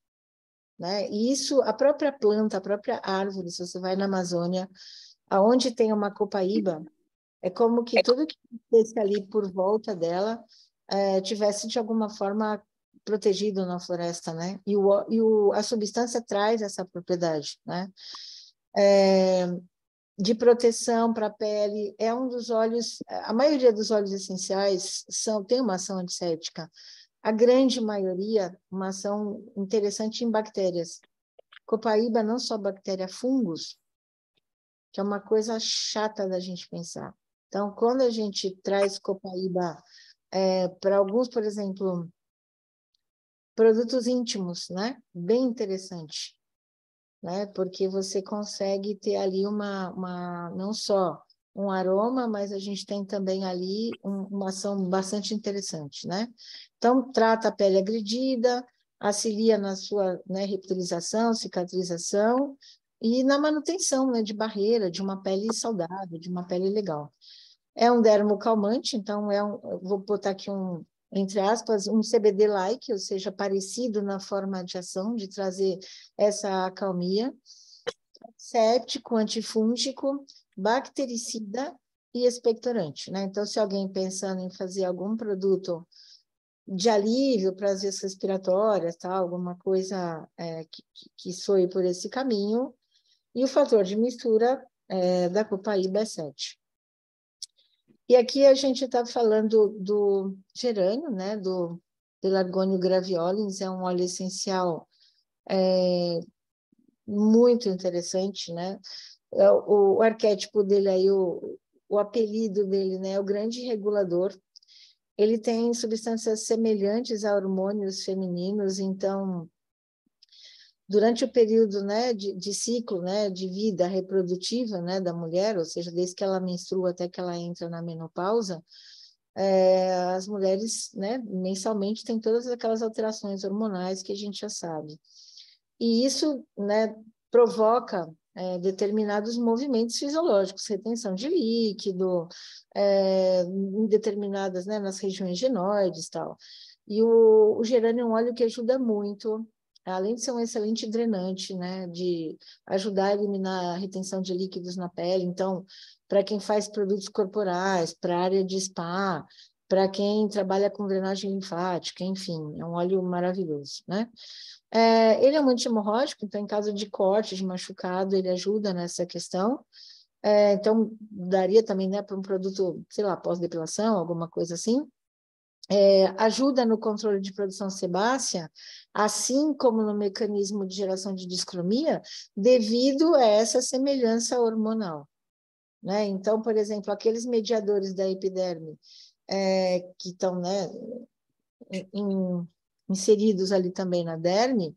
Né? E isso, a própria planta, a própria árvore, se você vai na Amazônia, aonde tem uma copaíba, é como que tudo que estivesse ali por volta dela tivesse, de alguma forma, protegido na floresta, né? E a substância traz essa propriedade, né? De proteção para a pele, é um dos óleos, a maioria dos óleos essenciais tem uma ação antisséptica. A grande maioria, uma ação interessante em bactérias. Copaíba, não só bactéria, fungos, que é uma coisa chata da gente pensar. Então, quando a gente traz copaíba para alguns, por exemplo, produtos íntimos, né? Bem interessante, né? Porque você consegue ter ali não só um aroma, mas a gente tem também ali uma ação bastante interessante, né? Então, trata a pele agredida, auxilia na sua, né, reptilização, cicatrização e na manutenção, né, de barreira, de uma pele saudável, de uma pele legal. É um dermocalmante, então vou botar aqui entre aspas, um CBD-like, ou seja, parecido na forma de ação, de trazer essa acalmia, séptico, antifúngico, bactericida e expectorante, né? Então, se alguém pensando em fazer algum produto de alívio para as vias respiratórias, tá? Alguma coisa que soe por esse caminho, e o fator de mistura da copaíba é 7. E aqui a gente está falando do gerânio, né? Do Pelargonium graveolens, é um óleo essencial muito interessante, né? O arquétipo dele aí, o o apelido dele, né, o grande regulador. Ele tem substâncias semelhantes a hormônios femininos, então, durante o período, né, de ciclo, né, de vida reprodutiva, né, da mulher, ou seja, desde que ela menstrua até que ela entra na menopausa, as mulheres, né, mensalmente têm todas aquelas alterações hormonais que a gente já sabe. E isso, né, provoca determinados movimentos fisiológicos, retenção de líquido, em determinadas, né, nas regiões genoides e tal. E o gerânio é um óleo que ajuda muito, além de ser um excelente drenante, né, de ajudar a eliminar a retenção de líquidos na pele. Então, para quem faz produtos corporais, para a área de spa, para quem trabalha com drenagem linfática, enfim, é um óleo maravilhoso, né? Ele é um anti-hemorróidico, então, em caso de corte, de machucado, ele ajuda nessa questão. Então, daria também, né, para um produto, sei lá, pós-depilação, alguma coisa assim. Ajuda no controle de produção sebácea, assim como no mecanismo de geração de discromia, devido a essa semelhança hormonal, né? Então, por exemplo, aqueles mediadores da epiderme que estão, né, inseridos ali também na derme,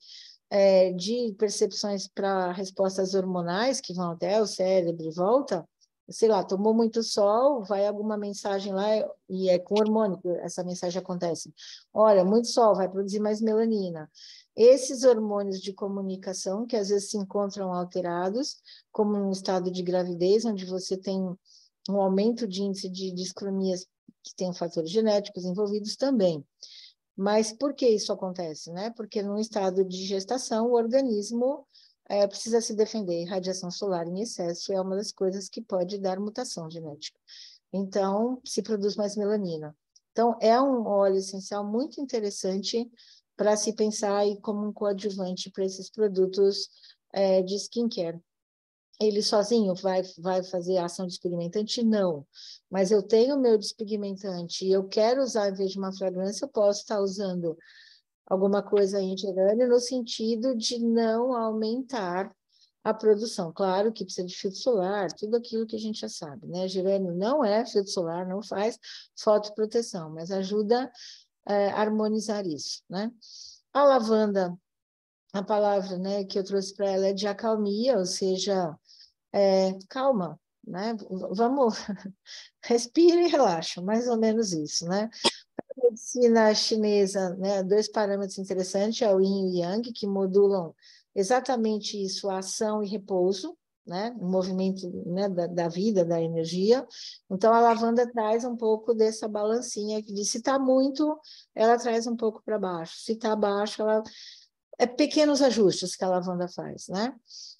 de percepções para respostas hormonais que vão até o cérebro e volta, sei lá, tomou muito sol, vai alguma mensagem lá e é com hormônio que essa mensagem acontece. Olha, muito sol, vai produzir mais melanina. Esses hormônios de comunicação, que às vezes se encontram alterados, como no estado de gravidez, onde você tem um aumento de índice de discromias que tem fatores genéticos envolvidos também. Mas por que isso acontece, né? Porque no estado de gestação, o organismo precisa se defender. Radiação solar em excesso é uma das coisas que pode dar mutação genética. Então, se produz mais melanina. Então, é um óleo essencial muito interessante para se pensar aí como um coadjuvante para esses produtos de skincare. Ele sozinho vai fazer a ação despigmentante? Não. Mas eu tenho o meu despigmentante e eu quero usar, em vez de uma fragrância, eu posso estar usando alguma coisa em gerânio no sentido de não aumentar a produção. Claro que precisa de filtro solar, tudo aquilo que a gente já sabe, né? Gerânio não é filtro solar, não faz fotoproteção, mas ajuda a harmonizar isso, né? A lavanda, a palavra, né, que eu trouxe para ela é de acalmia, ou seja, calma, né? Vamos, respira e relaxa, mais ou menos isso, né? A medicina chinesa, né, 2 parâmetros interessantes, é o Yin e o Yang, que modulam exatamente isso, a ação e repouso, né, o movimento, né, da vida, da energia. Então, a lavanda traz um pouco dessa balancinha, que se está muito, ela traz um pouco para baixo, se está baixo, ela... pequenos ajustes que a lavanda faz, né?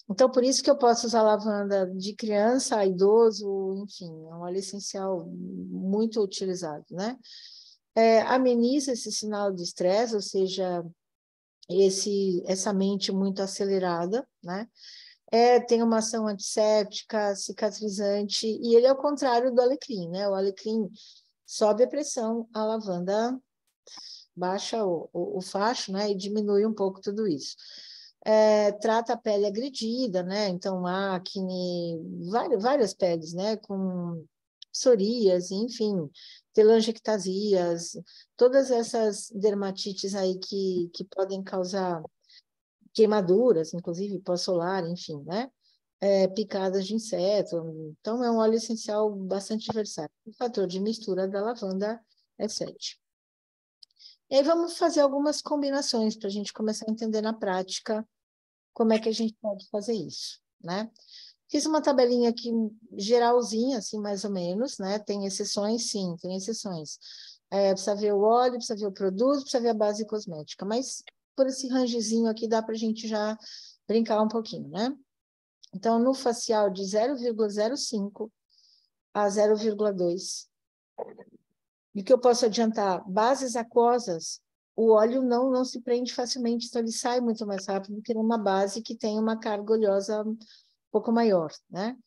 Então, por isso que eu posso usar lavanda de criança a idoso, enfim, é um óleo essencial muito utilizado, né? Ameniza esse sinal de estresse, ou seja, essa mente muito acelerada, né? Tem uma ação antisséptica, cicatrizante, e ele é o contrário do alecrim, né? O alecrim sobe a pressão, a lavanda baixa o facho, né? E diminui um pouco tudo isso. Trata a pele agredida, né? Então, acne, várias peles, né? Com psoríase, enfim, telangiectasias, todas essas dermatites aí que podem causar queimaduras, inclusive pós-solar, enfim, né? Picadas de inseto. Então, é um óleo essencial bastante versátil. O fator de mistura da lavanda é 7. E aí vamos fazer algumas combinações para a gente começar a entender na prática como é que a gente pode fazer isso, né? Fiz uma tabelinha aqui geralzinha, assim, mais ou menos, né? Tem exceções? Sim, tem exceções. Precisa ver o óleo, precisa ver o produto, precisa ver a base cosmética, mas por esse rangezinho aqui dá para a gente já brincar um pouquinho, né? Então, no facial de 0,05 a 0,2, e o que eu posso adiantar? Bases aquosas, o óleo não se prende facilmente, então ele sai muito mais rápido do que numa base que tem uma carga oleosa um pouco maior, né?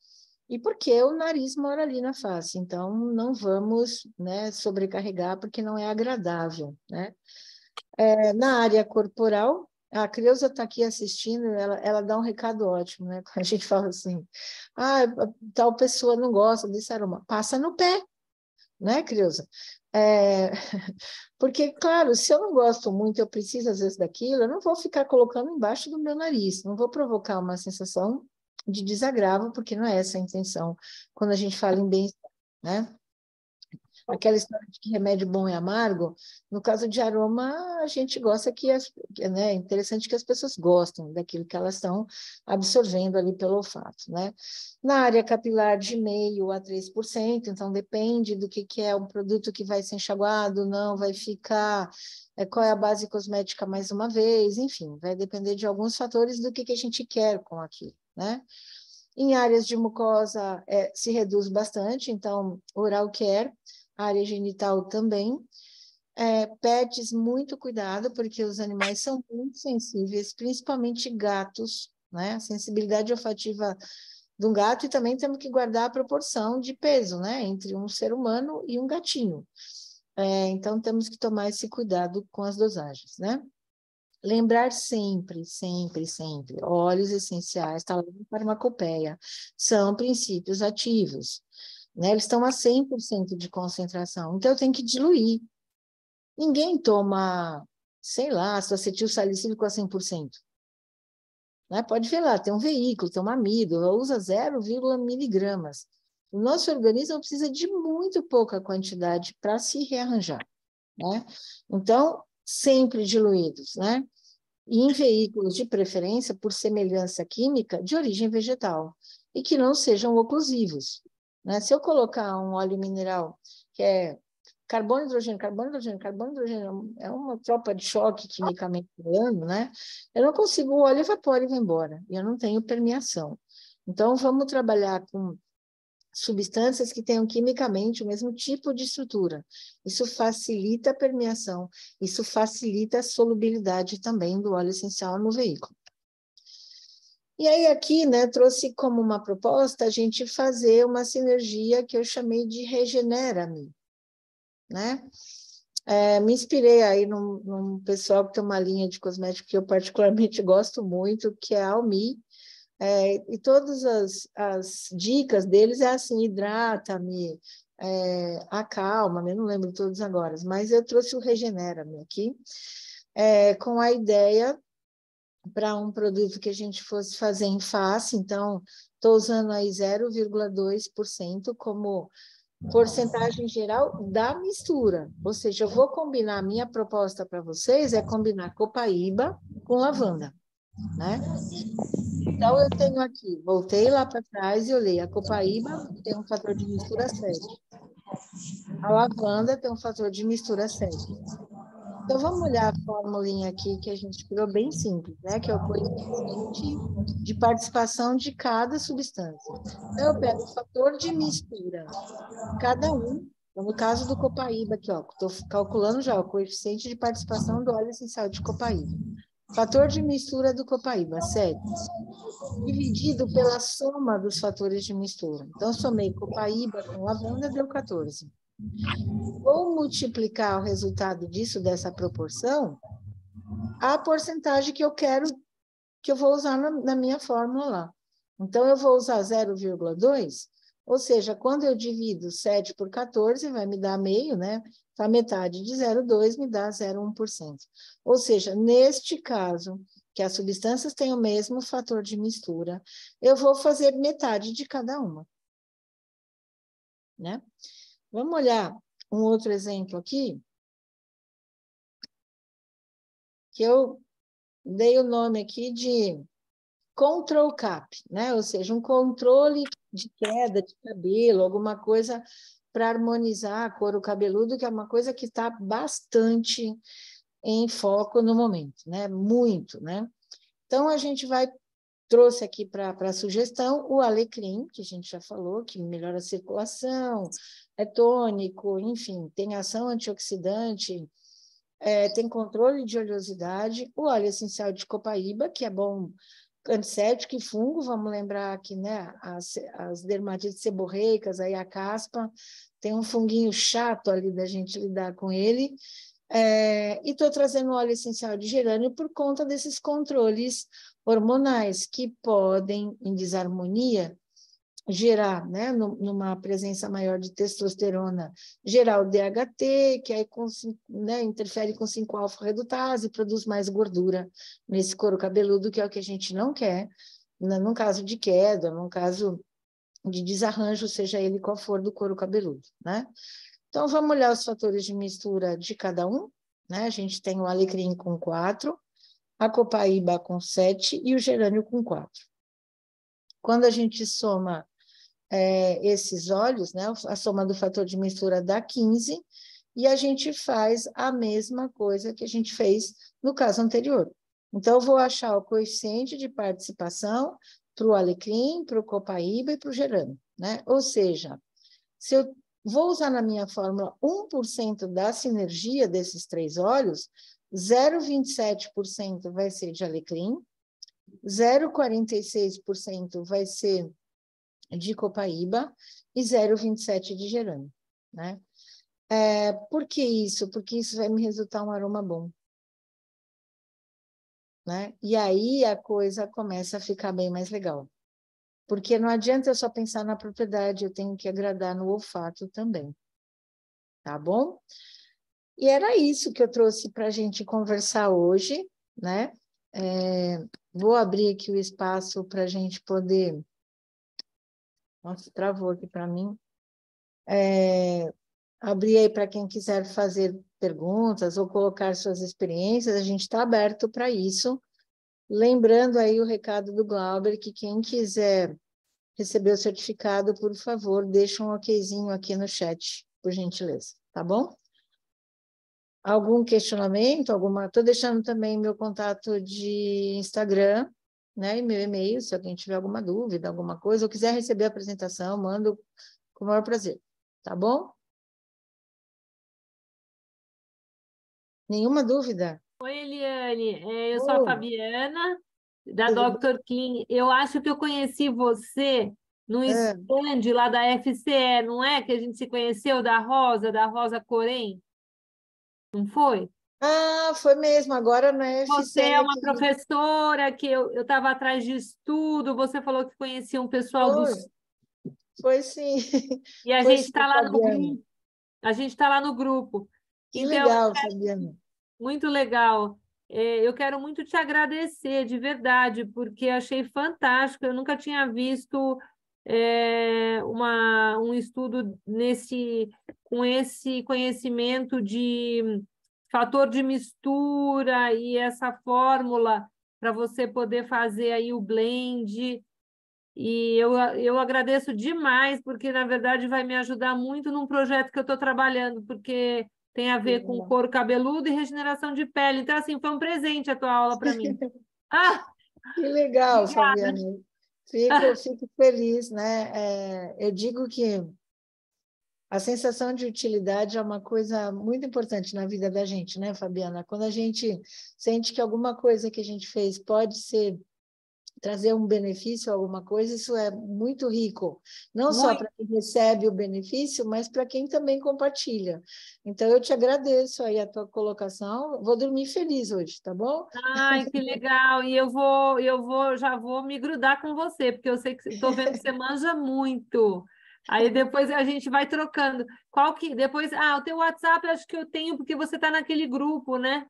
E porque o nariz mora ali na face, então não vamos, né, sobrecarregar, porque não é agradável, né? Na área corporal, A Creuza está aqui assistindo, ela dá um recado ótimo, né? Quando a gente fala assim, tal pessoa não gosta desse aroma, passa no pé, né, Creuza? Porque, claro, se eu não gosto muito, eu preciso às vezes daquilo, eu não vou ficar colocando embaixo do meu nariz, não vou provocar uma sensação de desagravo, porque não é essa a intenção quando a gente fala em bem-estar, né? Aquela história de que remédio bom é amargo, no caso de aroma, a gente gosta né, é interessante que as pessoas gostem daquilo que elas estão absorvendo ali pelo olfato, né? Na área capilar, de 0,5% a 3%, então depende do que é um produto que vai ser enxaguado, não vai ficar, qual é a base cosmética mais uma vez, enfim, vai depender de alguns fatores do que a gente quer com aquilo, né? Em áreas de mucosa, se reduz bastante, então, oral care, área genital também. Pets, muito cuidado, porque os animais são muito sensíveis, principalmente gatos, né? A sensibilidade olfativa de um gato, e também temos que guardar a proporção de peso, né? Entre um ser humano e um gatinho. Então, temos que tomar esse cuidado com as dosagens, né? Lembrar sempre, sempre, sempre, óleos essenciais, está lá na farmacopeia, são princípios ativos, né? Eles estão a 100% de concentração, então eu tenho que diluir. Ninguém toma, sei lá, acetil salicílico a 100%. Né? Pode ver lá, tem um veículo, tem uma amígdala, usa 0, miligramas. O nosso organismo precisa de muito pouca quantidade para se rearranjar, né? Então, sempre diluídos, né? E em veículos de preferência, por semelhança química, de origem vegetal, e que não sejam oclusivos, né? Se eu colocar um óleo mineral que é carbono, hidrogênio, carbono, hidrogênio, carbono, hidrogênio, é uma tropa de choque quimicamente falando, né? Eu não consigo, o óleo evapora e vai embora, e eu não tenho permeação. Então, vamos trabalhar com substâncias que tenham quimicamente o mesmo tipo de estrutura. Isso facilita a permeação, isso facilita a solubilidade também do óleo essencial no veículo. E aí aqui, né, trouxe como uma proposta a gente fazer uma sinergia que eu chamei de Regenera-me, né? Me inspirei aí num pessoal que tem uma linha de cosméticos que eu particularmente gosto muito, que é a Almi. E todas as dicas deles é assim, hidrata-me, acalma-me, não lembro todos agora, mas eu trouxe o Regenera-me aqui, com a ideia para um produto que a gente fosse fazer em face, então estou usando aí 0,2% como porcentagem geral da mistura, ou seja, eu vou combinar, a minha proposta para vocês é combinar copaíba com lavanda, né? Então, eu tenho aqui, voltei lá para trás e olhei, a copaíba tem um fator de mistura 7. A lavanda tem um fator de mistura 7. Então, vamos olhar a formulinha aqui que a gente criou bem simples, né? Que é o coeficiente de participação de cada substância. Então, eu pego o fator de mistura de cada um, então, no caso do copaíba aqui, ó, estou calculando já o coeficiente de participação do óleo essencial de copaíba. Fator de mistura do copaíba, 7. Dividido pela soma dos fatores de mistura. Então, somei copaíba com lavanda, deu 14. Vou multiplicar o resultado disso, dessa proporção, a porcentagem que eu quero, que eu vou usar na minha fórmula lá. Então, eu vou usar 0,2, ou seja, quando eu divido 7 por 14, vai me dar meio, né? Então, a metade de 0,2 me dá 0,1%. Ou seja, neste caso, que as substâncias têm o mesmo fator de mistura, eu vou fazer metade de cada uma, né? Vamos olhar um outro exemplo aqui, que eu dei o nome aqui de control cap, né? Ou seja, um controle de queda de cabelo, alguma coisa para harmonizar couro cabeludo, que é uma coisa que está bastante em foco no momento, né? Muito, né? Então, a gente trouxe aqui para a sugestão o alecrim, que a gente já falou, que melhora a circulação, é tônico, enfim, tem ação antioxidante, tem controle de oleosidade, o óleo essencial de copaíba, que é bom antisséptico e fungo, vamos lembrar aqui, né, as dermatites seborreicas, aí a caspa, tem um funguinho chato ali da gente lidar com ele, E estou trazendo óleo essencial de gerânio por conta desses controles hormonais que podem, em desarmonia, gerar, né, numa presença maior de testosterona, gerar o DHT, que aí né, interfere com 5-alfa-redutase e produz mais gordura nesse couro cabeludo, que é o que a gente não quer, né, num caso de queda, num caso de desarranjo, seja ele qual for, do couro cabeludo, né? Então, vamos olhar os fatores de mistura de cada um, né? A gente tem o alecrim com 4, a copaíba com 7 e o gerânio com 4. Quando a gente soma esses óleos, né, a soma do fator de mistura dá 15, e a gente faz a mesma coisa que a gente fez no caso anterior. Então, eu vou achar o coeficiente de participação para o alecrim, para o copaíba e para o gerânio, né? Ou seja, se eu vou usar na minha fórmula 1% da sinergia desses 3 óleos, 0,27% vai ser de alecrim, 0,46% vai ser de copaíba e 0,27% de gerânio, né? Por que isso? Porque isso vai me resultar um aroma bom, né? E aí a coisa começa a ficar bem mais legal. Porque não adianta eu só pensar na propriedade, eu tenho que agradar no olfato também, tá bom? E era isso que eu trouxe para a gente conversar hoje, né? Vou abrir aqui o espaço para a gente poder... Nossa, travou aqui para mim. Abrir aí para quem quiser fazer perguntas ou colocar suas experiências, a gente está aberto para isso. Lembrando aí o recado do Glauber, que quem quiser receber o certificado, por favor, deixa um okzinho aqui no chat, por gentileza, tá bom? Algum questionamento, Estou deixando também meu contato de Instagram, né, e meu e-mail, se alguém tiver alguma dúvida, alguma coisa, ou quiser receber a apresentação, mando com o maior prazer, tá bom? Nenhuma dúvida? Oi, Eliane, eu sou a Oi, Fabiana, da tudo bem? Dr. Clean. Eu acho que eu conheci você no É. stand lá da FCE, não é? Que a gente se conheceu, da Rosa Corém, não foi? Ah, foi mesmo, agora na Você FCE é uma aqui. professora que eu estava atrás de estudo, você falou que conhecia um pessoal Foi, dos... foi sim. E a Foi gente sim, está lá no Fabiana. grupo. A gente está lá no grupo. Que Então, legal, Fabiana. muito legal. Eu quero muito te agradecer, de verdade, porque achei fantástico. Eu nunca tinha visto um estudo com esse conhecimento de fator de mistura e essa fórmula para você poder fazer aí o blend. E eu agradeço demais, porque, na verdade, vai me ajudar muito num projeto que eu estou trabalhando, porque tem a ver com couro cabeludo e regeneração de pele. Então, assim, foi um presente a tua aula para mim. Ah, Que legal, obrigada. Fabiana. Fico feliz, né? Eu digo que a sensação de utilidade é uma coisa muito importante na vida da gente, né, Fabiana? Quando a gente sente que alguma coisa que a gente fez pode trazer um benefício a alguma coisa, isso é muito rico, não só Muito. para quem recebe o benefício, mas para quem também compartilha. Então, eu te agradeço aí a tua colocação, vou dormir feliz hoje, tá bom? Ai, que legal. E já vou me grudar com você, porque eu sei que estou vendo que você manja muito. Aí depois a gente vai trocando. Depois, o teu WhatsApp eu acho que eu tenho, porque você está naquele grupo, né?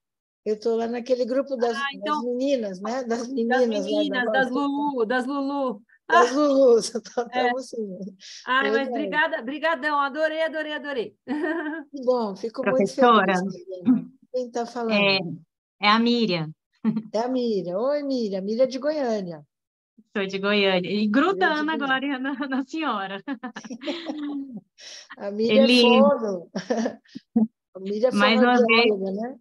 Eu estou lá naquele grupo das Então, meninas, né? Das das meninas lá da meninas, Rosa, das Lulu. das Ah, Lulus, é. estamos sim. Ai, mas Legal. brigadão, adorei, adorei, adorei. Que bom, fico muito Professora, feliz, Fabiana. Quem está é, falando? é a Miriam, É a Miriam. Oi, Miriam. Miriam de Goiânia. sou de Goiânia, e Miriam de grudando Goiânia. agora na senhora. A Miriam é Ele, fono. A Miriam é mais uma vez, fonoaudióloga, né?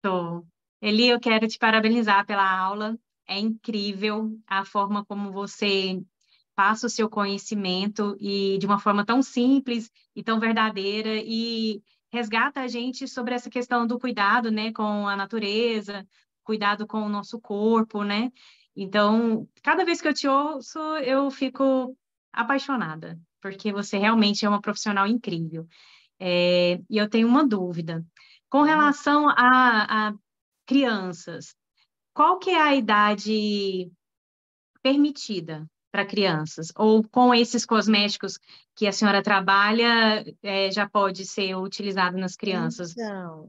tô. Eli, eu quero te parabenizar pela aula. É incrível a forma como você passa o seu conhecimento e de uma forma tão simples e tão verdadeira e resgata a gente sobre essa questão do cuidado, né, com a natureza, cuidado com o nosso corpo, né? Então, cada vez que eu te ouço, eu fico apaixonada, porque você realmente é uma profissional incrível. E eu tenho uma dúvida. Com relação a crianças, qual que é a idade permitida para crianças? Ou com esses cosméticos que a senhora trabalha, já pode ser utilizado nas crianças?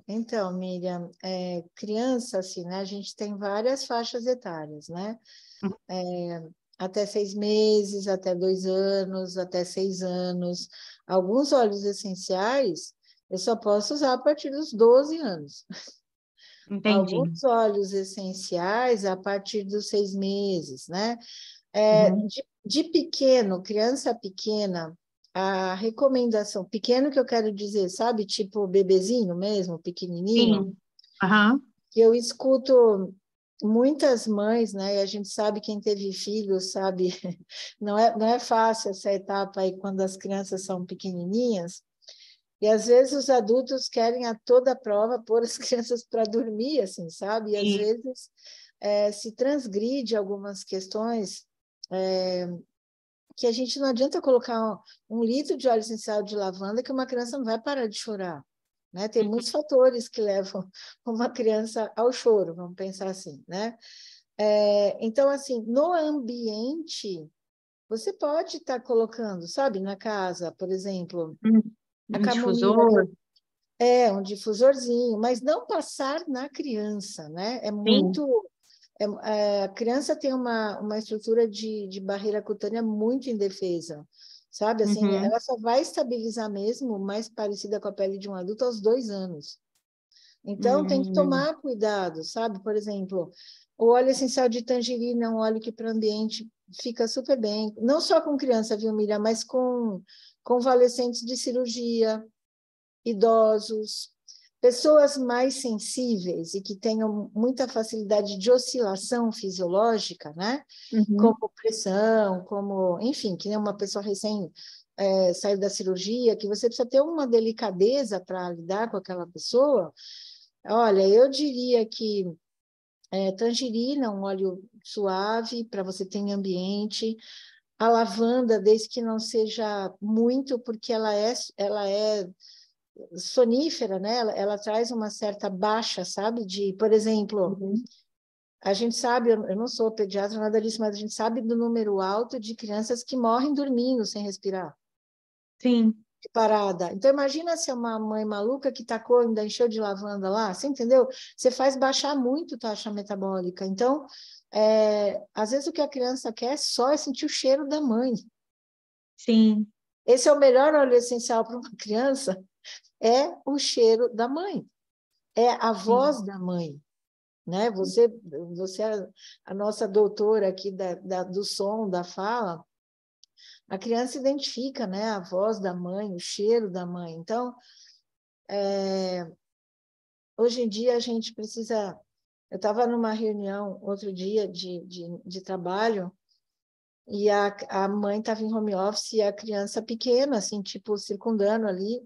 Então, Miriam, criança, assim, né? A gente tem várias faixas etárias, né? Até 6 meses, até 2 anos, até 6 anos. Alguns óleos essenciais eu só posso usar a partir dos 12 anos. Entendi. Alguns óleos essenciais a partir dos 6 meses, né? Uhum. De pequeno, criança pequena, a recomendação, pequeno que eu quero dizer, sabe? Tipo bebezinho mesmo, pequenininho, Sim. Aham. que eu escuto muitas mães, né? E a gente sabe, quem teve filhos sabe, não é fácil essa etapa aí quando as crianças são pequenininhas, e às vezes os adultos querem a toda prova pôr as crianças para dormir, assim, sabe? E às Sim. vezes se transgride algumas questões que a gente não adianta colocar 1 litro de óleo essencial de lavanda que uma criança não vai parar de chorar, né? Tem muitos fatores que levam uma criança ao choro, vamos pensar assim, né? Então, assim, no ambiente, você pode estar colocando, sabe, na casa, por exemplo, a Um camomila, difusor? um difusorzinho, mas não passar na criança, né? Sim. A criança tem uma estrutura de barreira cutânea muito indefesa, sabe? Assim, Uhum. ela só vai estabilizar mesmo, mais parecida com a pele de um adulto, aos 2 anos. Então, tem que Uhum. tomar cuidado, sabe? Por exemplo, o óleo essencial de tangerina é um óleo que para o ambiente fica super bem, não só com criança, viu, Miriam, mas com convalescentes de cirurgia, idosos, pessoas mais sensíveis e que tenham muita facilidade de oscilação fisiológica, né? Uhum. Como pressão, como, enfim, que nem uma pessoa recém saiu da cirurgia, que você precisa ter uma delicadeza para lidar com aquela pessoa. Olha, eu diria que tangerina, um óleo suave para você ter em ambiente, a lavanda, desde que não seja muito, porque ela é sonífera, né? Ela traz uma certa baixa, sabe? Por exemplo, Uhum. a gente sabe, eu não sou pediatra, nada disso, mas a gente sabe do número alto de crianças que morrem dormindo sem respirar, Sim. de parada. Então, imagina se é uma mãe maluca que tacou, ainda encheu de lavanda lá, você entendeu? Você faz baixar muito a taxa metabólica. Então, às vezes o que a criança quer só é sentir o cheiro da mãe. Sim. Esse é o melhor óleo essencial para uma criança, é o cheiro da mãe, é a Sim. voz da mãe. Né? Você é a nossa doutora aqui do som, da fala, a criança identifica, né, a voz da mãe, o cheiro da mãe. Então, hoje em dia, a gente precisa... Eu estava numa reunião outro dia de trabalho, e a mãe estava em home office e a criança pequena, assim, tipo, circundando ali,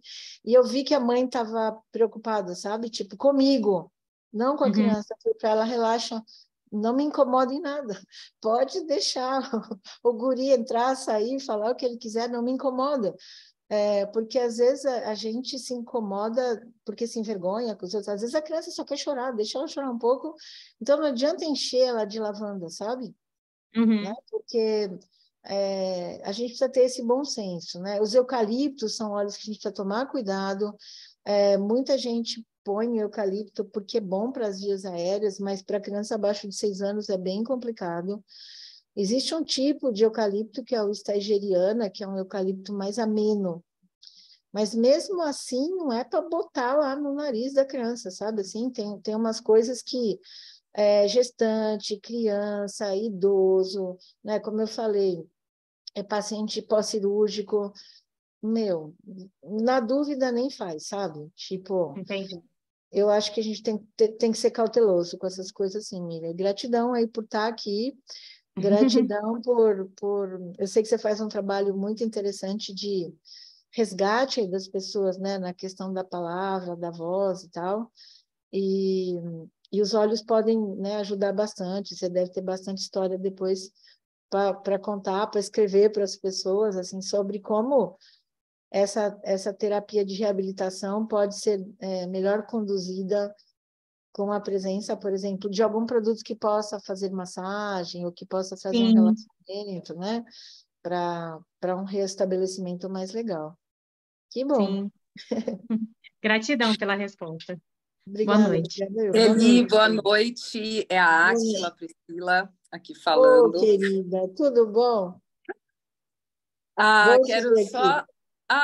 e eu vi que a mãe estava preocupada, sabe? Tipo, comigo, não com a Uhum. criança. Eu falei para ela, relaxa, não me incomoda em nada. Pode deixar o guri entrar, sair, falar o que ele quiser, não me incomoda. Porque às vezes a gente se incomoda porque se envergonha com os outros. Às vezes a criança só quer chorar, deixa ela chorar um pouco. Então não adianta encher ela de lavanda, sabe? Né? Uhum. Porque a gente precisa ter esse bom senso, né? Os eucaliptos são óleos que a gente precisa tomar cuidado. Muita gente põe eucalipto porque é bom para as vias aéreas, mas para criança abaixo de 6 anos é bem complicado. Existe um tipo de eucalipto que é o staigeriana, que é um eucalipto mais ameno, mas mesmo assim não é para botar lá no nariz da criança, sabe? Assim, tem umas coisas que gestante, criança, idoso, né? Como eu falei, paciente pós-cirúrgico, meu, na dúvida nem faz, sabe? Tipo, Entendi. eu acho que a gente tem que ser cauteloso com essas coisas assim, Miriam. Gratidão aí por estar aqui, gratidão por... Eu sei que você faz um trabalho muito interessante de resgate aí das pessoas, né? Na questão da palavra, da voz e tal. E os olhos podem, né, ajudar bastante. Você deve ter bastante história depois para contar, para escrever para as pessoas, assim, sobre como essa terapia de reabilitação pode ser melhor conduzida com a presença, por exemplo, de algum produto que possa fazer massagem ou que possa fazer um Sim, relaxamento, né? Para um restabelecimento mais legal. Que bom. sim. Gratidão pela resposta. Boa Obrigada, noite. obrigada eu. Boa Eli, noite. boa noite. É a Boa Átila noite. Priscila aqui Ô, falando. querida, tudo bom? Ah, Bom te quero ver aqui. só,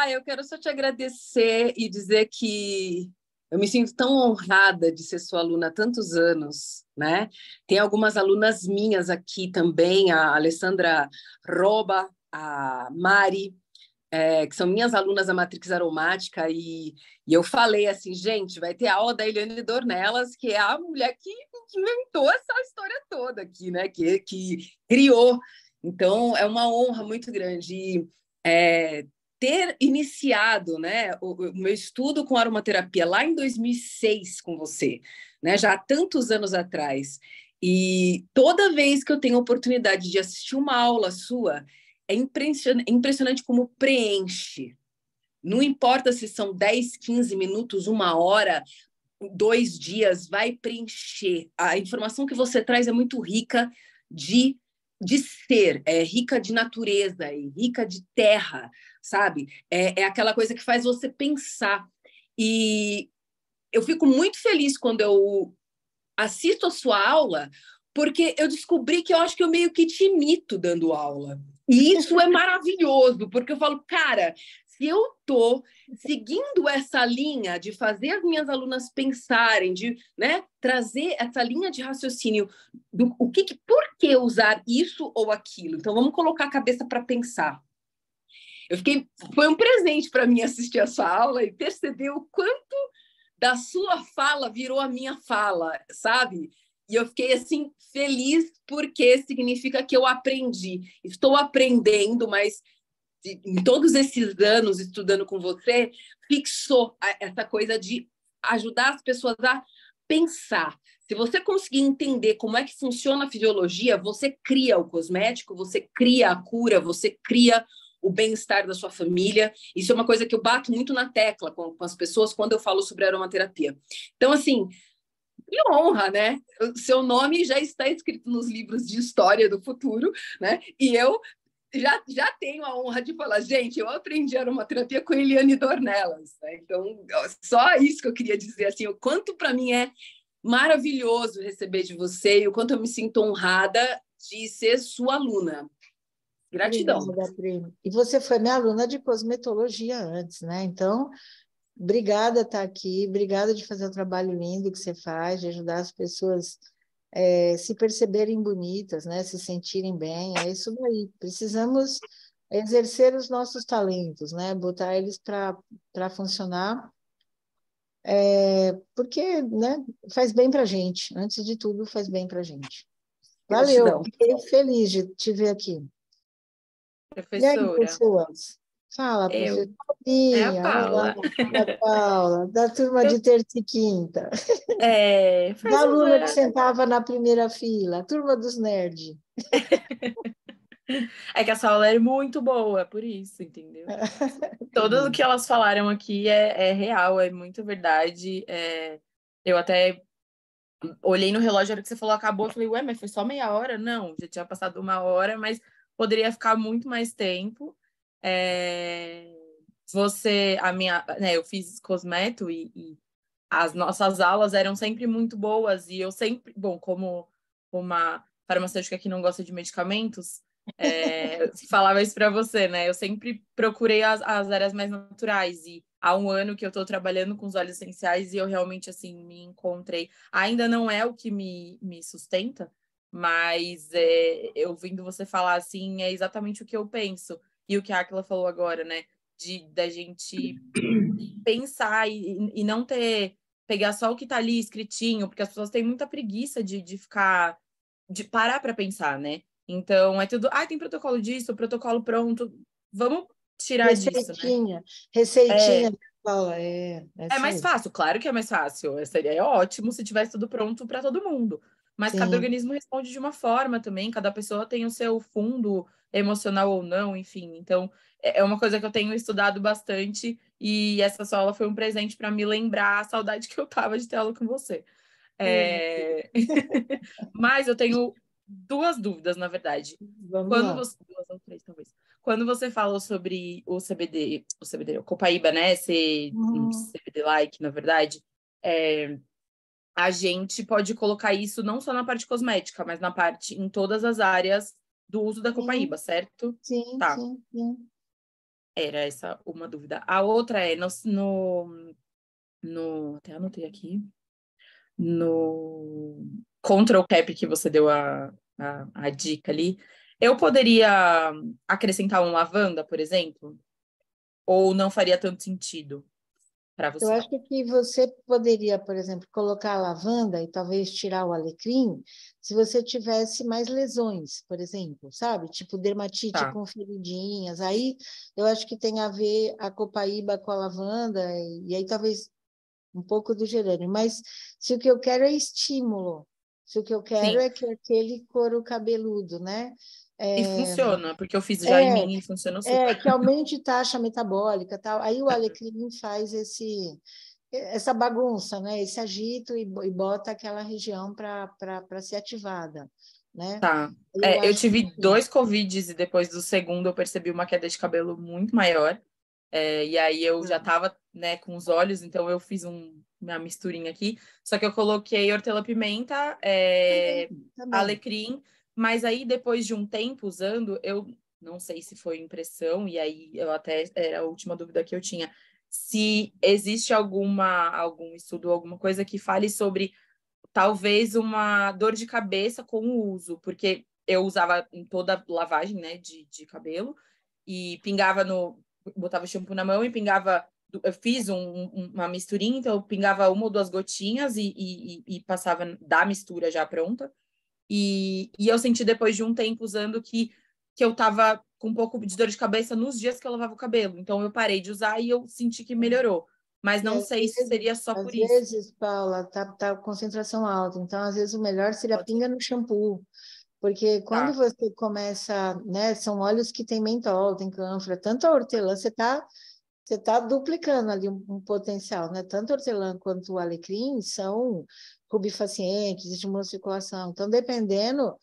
eu quero só te agradecer e dizer que eu me sinto tão honrada de ser sua aluna há tantos anos, né? Tem algumas alunas minhas aqui também, a Alessandra Roba, a Mari, que são minhas alunas da Matrix Aromática, e eu falei assim, gente, vai ter aula da Eliane Dornelas, que é a mulher que inventou essa história toda aqui, né? Que criou. Então, é uma honra muito grande ter iniciado, né, o meu estudo com aromaterapia lá em 2006 com você, né? Já há tantos anos atrás. E toda vez que eu tenho a oportunidade de assistir uma aula sua, é impressionante como preenche. Não importa se são 10, 15 minutos, 1 hora, 2 dias, vai preencher. A informação que você traz é muito rica de ser, é rica de natureza, é rica de terra, sabe? É aquela coisa que faz você pensar. E eu fico muito feliz quando eu assisto a sua aula, porque eu descobri que eu acho que eu meio que te imito dando aula. E isso é maravilhoso, porque eu falo, cara, se eu estou seguindo essa linha de fazer as minhas alunas pensarem, de, né, trazer essa linha de raciocínio do por que usar isso ou aquilo. Então, vamos colocar a cabeça para pensar. Foi um presente para mim assistir a sua aula e perceber o quanto da sua fala virou a minha fala, sabe? E eu fiquei, assim, feliz porque significa que eu aprendi. Estou aprendendo, mas em todos esses anos estudando com você, fixou essa coisa de ajudar as pessoas a pensar. Se você conseguir entender como é que funciona a fisiologia, você cria o cosmético, você cria a cura, você cria o bem-estar da sua família. Isso é uma coisa que eu bato muito na tecla com as pessoas quando eu falo sobre aromaterapia. Então, assim, que honra, né? O seu nome já está escrito nos livros de história do futuro, né? E eu já tenho a honra de falar, gente, eu aprendi aromaterapia com Eliane Dornelas, né? Então, só isso que eu queria dizer, assim, o quanto para mim é maravilhoso receber de você e o quanto eu me sinto honrada de ser sua aluna. Gratidão. Obrigada, Pri. E você foi minha aluna de cosmetologia antes, né? Então, obrigada por estar aqui, obrigada de fazer o trabalho lindo que você faz, de ajudar as pessoas se perceberem bonitas, né? Se sentirem bem, é isso daí. Precisamos exercer os nossos talentos, né? Botar eles para funcionar, porque, né? Faz bem para a gente. Antes de tudo, faz bem para a gente. Valeu, Gratidão. fiquei feliz de te ver aqui. E aí, Professora, pessoas? Fala, é a professorinha. Olá, Paula. a Paula, da turma de terça e quinta. Da Faz uns aluna que anos. sentava na primeira fila, a turma dos nerds. É que essa aula é muito boa, por isso, entendeu? Tudo o que elas falaram aqui é real, é muito verdade. Eu até olhei no relógio, a hora que você falou acabou, eu falei, ué, mas foi só meia hora? Não, já tinha passado 1 hora, mas poderia ficar muito mais tempo. Eu fiz cosmeto e as nossas aulas eram sempre muito boas e eu sempre, bom, como uma farmacêutica que não gosta de medicamentos, falava isso para você, né? Eu sempre procurei as áreas mais naturais e há 1 ano que eu estou trabalhando com os óleos essenciais e eu realmente, assim, me encontrei. Ainda não é o que me sustenta, mas eu ouvindo você falar assim, é exatamente o que eu penso. E o que a Aquila falou agora, né? Da gente pensar e não pegar só o que está ali escritinho, porque as pessoas têm muita preguiça de parar para pensar, né? Então, é tudo, tem protocolo disso, protocolo pronto, vamos tirar disso, né? Receitinha, Paula, É isso mais aí. fácil, claro que é mais fácil. Seria ótimo se tivesse tudo pronto para todo mundo. Mas cada Sim. organismo responde de uma forma também, cada pessoa tem o seu fundo emocional ou não, enfim. Então, é uma coisa que eu tenho estudado bastante, e essa sua aula foi um presente para me lembrar a saudade que eu tava de ter aula com você. Mas eu tenho duas dúvidas, na verdade. Vamos lá. Duas ou três, talvez. Quando você falou sobre o o Copaíba, né? Ser um CBD-like, na verdade, a gente pode colocar isso não só na parte cosmética, mas em todas as áreas do uso da Copaíba, certo? Sim, Tá. sim. Era essa uma dúvida. A outra é até anotei aqui, no control cap que você deu a dica ali, eu poderia acrescentar um lavanda, por exemplo? Ou não faria tanto sentido para Eu você? acho que você poderia, por exemplo, colocar a lavanda e talvez tirar o alecrim se você tivesse mais lesões, por exemplo, sabe? Tipo dermatite Tá. com feridinhas. Aí eu acho que tem a ver a copaíba com a lavanda e aí talvez um pouco do gerânio. Mas se o que eu quero é estímulo, se o que eu quero Sim. é que aquele couro cabeludo, né? E funciona, porque eu fiz já em mim e funcionou super. Que aumente taxa metabólica, tal. Aí o alecrim faz essa bagunça, né? Esse agito e bota aquela região para ser ativada, né? Tá. Eu Eu acho tive que 2 Covids e depois do segundo eu percebi uma queda de cabelo muito maior. E aí eu já tava, né, com os olhos, então eu fiz uma misturinha aqui. Só que eu coloquei hortelã-pimenta, também. alecrim, mas aí depois de um tempo usando, eu não sei se foi impressão, e aí eu até era a última dúvida que eu tinha, se existe algum estudo, alguma coisa que fale sobre talvez uma dor de cabeça com o uso, porque eu usava em toda lavagem, né, de cabelo, e botava shampoo na mão e pingava, eu fiz uma misturinha, então eu pingava 1 ou 2 gotinhas e passava da mistura já pronta, e eu senti depois de um tempo usando que eu tava com um pouco de dor de cabeça nos dias que eu lavava o cabelo, então eu parei de usar e eu senti que melhorou, mas não sei se seria só por isso. Às vezes, Paula, tá com concentração alta, então às vezes o melhor seria pinga no shampoo, porque quando você começa, né, são óleos que tem mentol, tem cânfora, tanto a hortelã, você tá duplicando ali um potencial, né? Tanto a hortelã quanto o alecrim são rubifacientes, estimulam a circulação. Então, dependendo,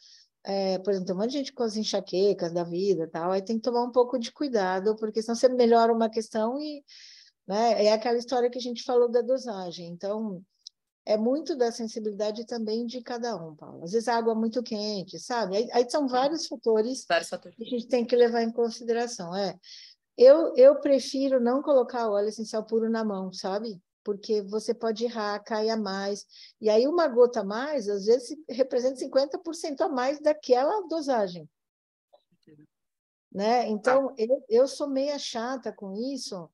por exemplo, tem um monte de gente com as enxaquecas da vida, tal, aí tem que tomar um pouco de cuidado, porque senão você melhora uma questão e, né, é aquela história que a gente falou da dosagem. Então, é muito da sensibilidade também de cada um, Paulo. Às vezes a água é muito quente, sabe? Aí são vários fatores que a gente tem que levar em consideração. Eu prefiro não colocar óleo essencial puro na mão, sabe? Porque você pode errar, cair a mais. E aí uma gota a mais, às vezes, representa 50% a mais daquela dosagem. Né? Então, eu sou meia chata com isso.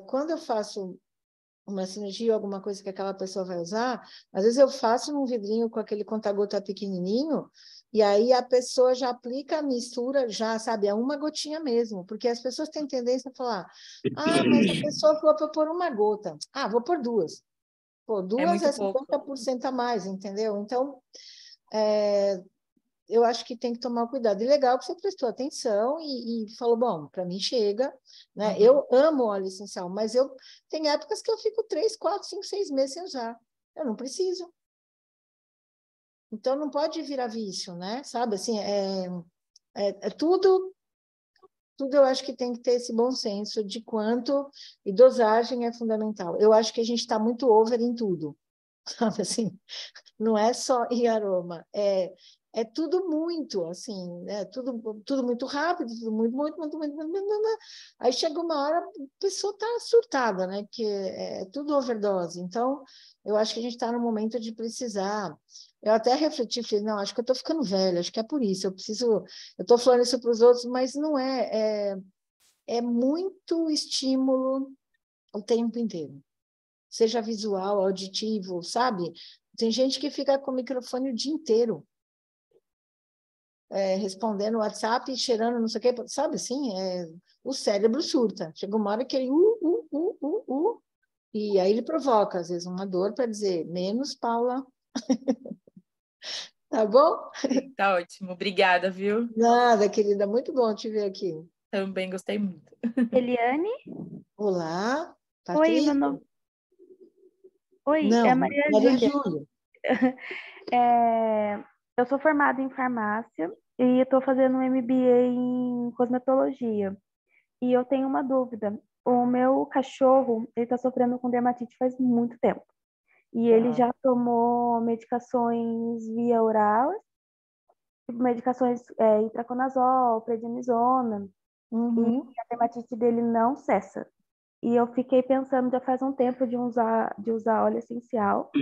Quando eu faço uma cirurgia ou alguma coisa que aquela pessoa vai usar, às vezes eu faço num vidrinho com aquele conta-gota pequenininho, e aí a pessoa já aplica a mistura, já, sabe, é uma gotinha mesmo, porque as pessoas têm tendência a falar, mas a pessoa falou para eu pôr uma gota. Vou pôr 2. Pô, 2 é 50% a mais, entendeu? Então, eu acho que tem que tomar cuidado. E legal que você prestou atenção e falou, bom, para mim chega, né? Eu amo óleo essencial, mas tem épocas que eu fico 3, 4, 5, 6 meses sem usar. Eu não preciso. Então, não pode virar vício, né? Sabe, assim, tudo eu acho que tem que ter esse bom senso de quanto, e dosagem é fundamental. Eu acho que a gente está muito over em tudo, sabe, assim, não é só em aroma, é tudo muito, assim, né? Tudo muito rápido, tudo muito. Aí chega uma hora, a pessoa está surtada, né? Porque é tudo overdose. Então, eu acho que a gente está no momento de precisar. Eu até refleti, falei, não, acho que eu estou ficando velha, acho que é por isso, eu estou falando isso para os outros, mas não é muito estímulo o tempo inteiro. Seja visual, auditivo, sabe? Tem gente que fica com o microfone o dia inteiro, respondendo o WhatsApp, cheirando, não sei o quê, sabe assim? O cérebro surta. Chega uma hora que ele e aí ele provoca, às vezes, uma dor para dizer, menos, Paula. Tá bom? Tá ótimo, obrigada, viu? Nada, querida, muito bom te ver aqui. Também gostei muito. Eliane? Olá, Oi, Patrícia? meu nome... Oi, é Não, Maria Maria Júlia. Júlia. Eu sou formada em farmácia e estou fazendo um MBA em cosmetologia. E eu tenho uma dúvida. O meu cachorro, ele está sofrendo com dermatite faz muito tempo. E ele já tomou medicações via oral, tipo medicações itraconazol, prednisona, Uhum. e a dermatite dele não cessa. E eu fiquei pensando já faz um tempo de usar óleo essencial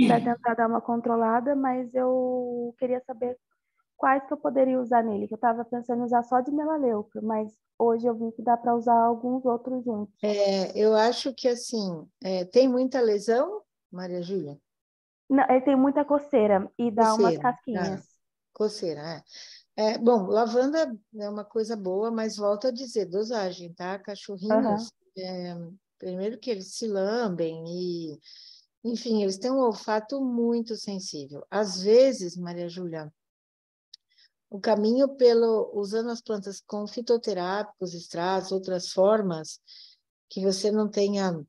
para tentar dar uma controlada, mas eu queria saber quais que eu poderia usar nele, que eu estava pensando em usar só de melaleuca, mas hoje eu vi que dá para usar alguns outros juntos. Eu acho que, assim, tem muita lesão, Maria Júlia? Não, ele tem muita coceira e dá umas Coceira. casquinhas. Coceira, Bom, lavanda é uma coisa boa, mas volto a dizer, dosagem, tá? Aham. Cachorrinhos, primeiro que eles se lambem e, enfim, eles têm um olfato muito sensível. Às vezes, Maria Júlia, o caminho usando as plantas com fitoterápicos, extratos, outras formas, que você não tenha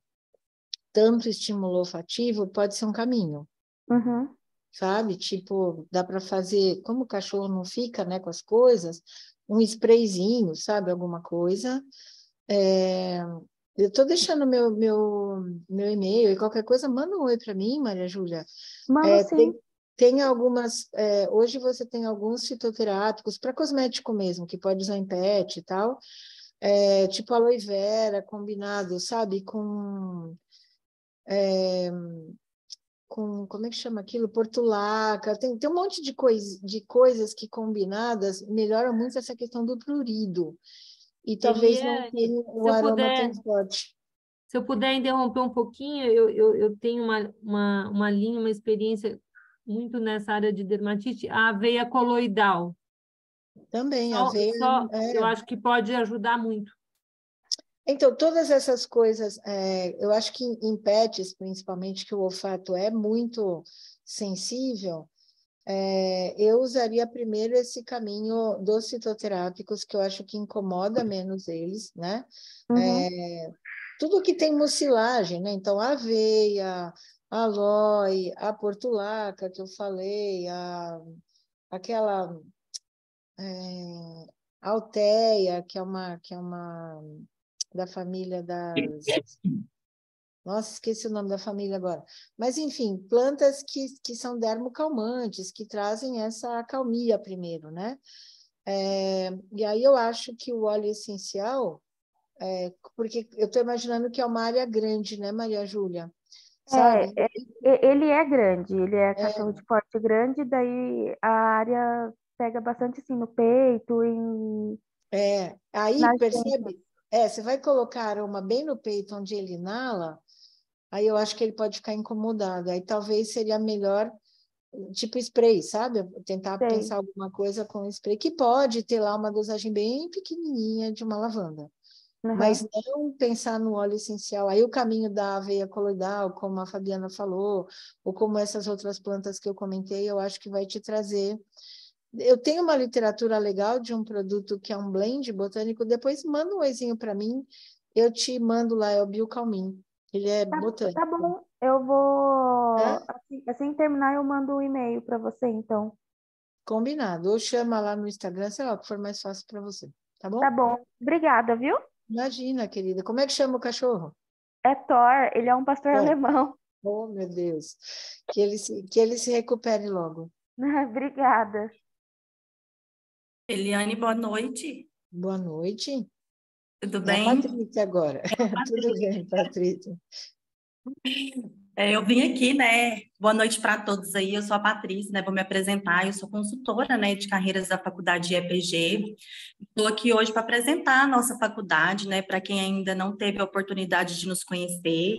tanto estímulo olfativo, pode ser um caminho. Uhum. Sabe? Tipo, dá para fazer, como o cachorro não fica, né, com as coisas, um sprayzinho, sabe? Alguma coisa. Eu estou deixando meu e-mail e qualquer coisa, manda um oi para mim, Maria Júlia. Mando sim. Tem algumas, hoje você tem alguns fitoterápicos para cosmético mesmo, que pode usar em pet e tal, tipo aloe vera combinado, sabe? Como é que chama aquilo? Portulaca, tem um monte de coisas que combinadas melhoram muito essa questão do prurido. E talvez não Eliane, tenha o aroma tão forte. se eu puder interromper um pouquinho, eu tenho uma linha, uma experiência muito nessa área de dermatite, a aveia coloidal. Também, aveia. Eu acho que pode ajudar muito. Então, todas essas coisas, eu acho que em pets, principalmente, que o olfato é muito sensível, eu usaria primeiro esse caminho dos fitoterápicos, que eu acho que incomoda menos eles, né? Uhum. Tudo que tem mucilagem, né? Então, a aveia, a aloe, a portulaca, que eu falei, aquela alteia, que é uma da família das... Nossa, esqueci o nome da família agora. Mas, enfim, plantas que são dermocalmantes, que trazem essa acalmia primeiro, né? E aí eu acho que o óleo essencial, porque eu estou imaginando que é uma área grande, né, Maria Júlia? Sabe? Ele é grande, ele é cachorro de porte grande, daí a área pega bastante assim no peito, Aí, nas juntas. percebe? Você vai colocar aroma bem no peito, onde ele inala, aí eu acho que ele pode ficar incomodado. Aí talvez seria melhor, tipo spray, sabe? Tentar Sei. pensar alguma coisa com spray, que pode ter lá uma dosagem bem pequenininha de uma lavanda. Mas Uhum. não pensar no óleo essencial. Aí o caminho da aveia coloidal, como a Fabiana falou, ou como essas outras plantas que eu comentei, eu acho que vai te trazer. Eu tenho uma literatura legal de um produto que é um blend botânico, depois manda um oizinho para mim, eu te mando lá, é o Biocalmin. Ele é Tá botânico. bom, eu vou. Tá? Assim que terminar, eu mando um e-mail para você, então. Combinado. Ou chama lá no Instagram, sei lá, o que for mais fácil para você. Tá Tá bom? bom. Obrigada, viu? Imagina, querida. Como é que chama o cachorro? É Thor, ele é um pastor Ó, alemão. oh, meu Deus. Que ele se recupere logo. Obrigada. Eliane, boa noite. Boa noite. Tudo É a bem? Patrícia agora. Tudo bem, Patrícia? Eu vim aqui, né? Boa noite para todos aí. Eu sou a Patrícia, né? Vou me apresentar. Eu sou consultora, né, de carreiras da faculdade EPG. Estou aqui hoje para apresentar a nossa faculdade, né? Para quem ainda não teve a oportunidade de nos conhecer.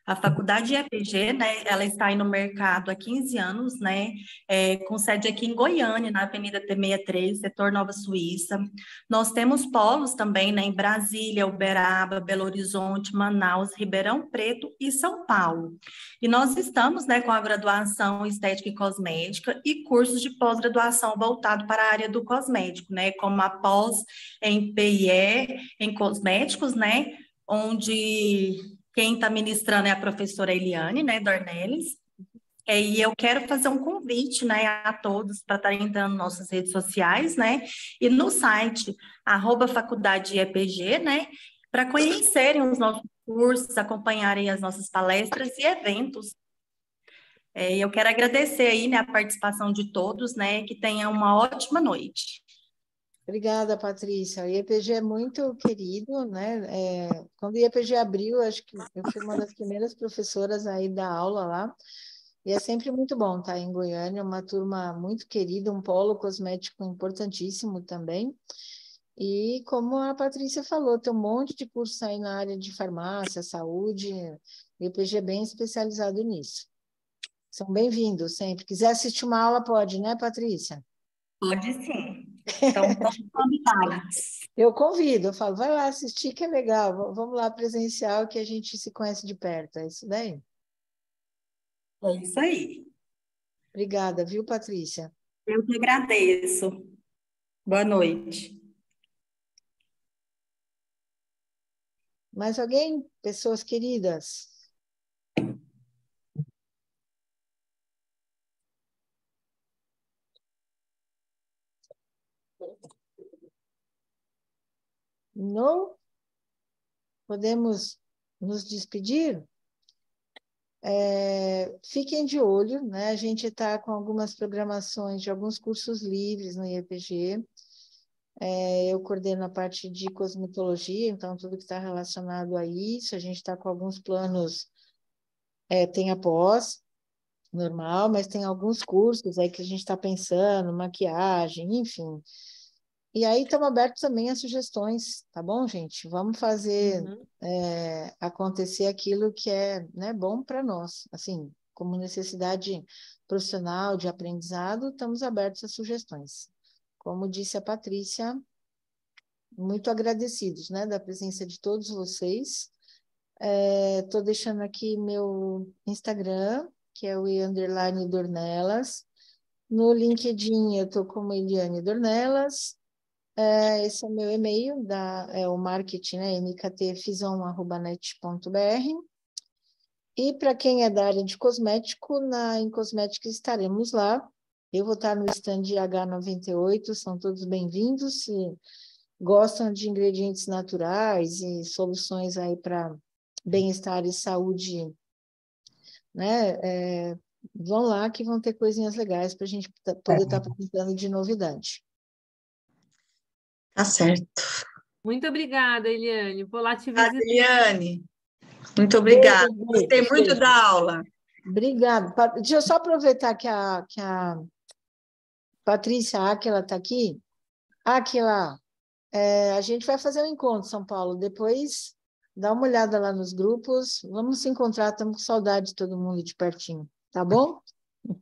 A faculdade EPG, né, ela está aí no mercado há 15 anos, né, com sede aqui em Goiânia, na Avenida T63, setor Nova Suíça. Nós temos polos também, né, em Brasília, Uberaba, Belo Horizonte, Manaus, Ribeirão Preto e São Paulo. E nós estamos, né, com a graduação Estética e Cosmética e cursos de pós-graduação voltado para a área do cosmético, né, como a pós em PIE, em cosméticos, né, onde quem está ministrando é a professora Eliane, né, Dornelles. E eu quero fazer um convite, né, a todos para estarem entrando nas nossas redes sociais, né, e no site @faculdadeepg, né, para conhecerem os nossos cursos, acompanharem as nossas palestras e eventos. Eu quero agradecer aí, né, a participação de todos, né, que tenham uma ótima noite. Obrigada, Patrícia. O IEPG é muito querido, né? Quando o IEPG abriu, acho que eu fui uma das primeiras professoras aí da aula lá, e é sempre muito bom estar em Goiânia, uma turma muito querida, um polo cosmético importantíssimo também. E como a Patrícia falou, tem um monte de curso aí na área de farmácia, saúde, o IEPG é bem especializado nisso. São bem-vindos sempre. Quiser assistir uma aula, pode, né, Patrícia? Pode sim. Então, estamos convidados. Eu convido, eu falo, vai lá assistir que é legal, vamos lá presencial que a gente se conhece de perto, é isso daí? É isso aí. Obrigada, viu, Patrícia? Eu que agradeço. Boa noite. Mais alguém? Pessoas queridas? Não? Podemos nos despedir? Fiquem de olho, né? A gente está com algumas programações de alguns cursos livres no IEPG. Eu coordeno a parte de cosmetologia, então tudo que está relacionado a isso. A gente está com alguns planos, tem a pós, normal, mas tem alguns cursos aí que a gente está pensando, maquiagem, enfim. E aí estamos abertos também a sugestões, tá bom, gente? Vamos fazer acontecer aquilo que é, né, bom para nós. Assim, como necessidade profissional de aprendizado, estamos abertos a sugestões. Como disse a Patrícia, muito agradecidos, né, da presença de todos vocês. Estou deixando aqui meu Instagram, que é o _Dornelas. No LinkedIn eu estou como Eliane Dornelas. Esse é o meu e-mail, o marketing, né, mktfison@net.br. E para quem é da área de cosmético, em cosmética estaremos lá. Eu vou estar no stand H98, são todos bem-vindos. Se gostam de ingredientes naturais e soluções aí para bem-estar e saúde, né? Vão lá que vão ter coisinhas legais para a gente poder estar apresentando de novidade. Tá certo. Muito obrigada, Eliane. Vou lá te visitar. Eliane, muito obrigada. Gostei muito da aula. Obrigada. Deixa eu só aproveitar que a Patrícia Áquila está aqui. Áquila, a gente vai fazer um encontro em São Paulo. Depois, dá uma olhada lá nos grupos. Vamos se encontrar, estamos com saudade de todo mundo de pertinho. Tá bom? Não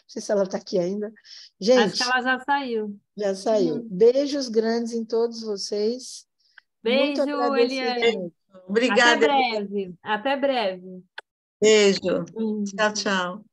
sei se ela está aqui ainda. Gente, acho que ela já saiu. Já saiu. Beijos grandes em todos vocês. Beijo, muito Eliane. Obrigada. Até breve. Até breve. Beijo. Tchau, tchau.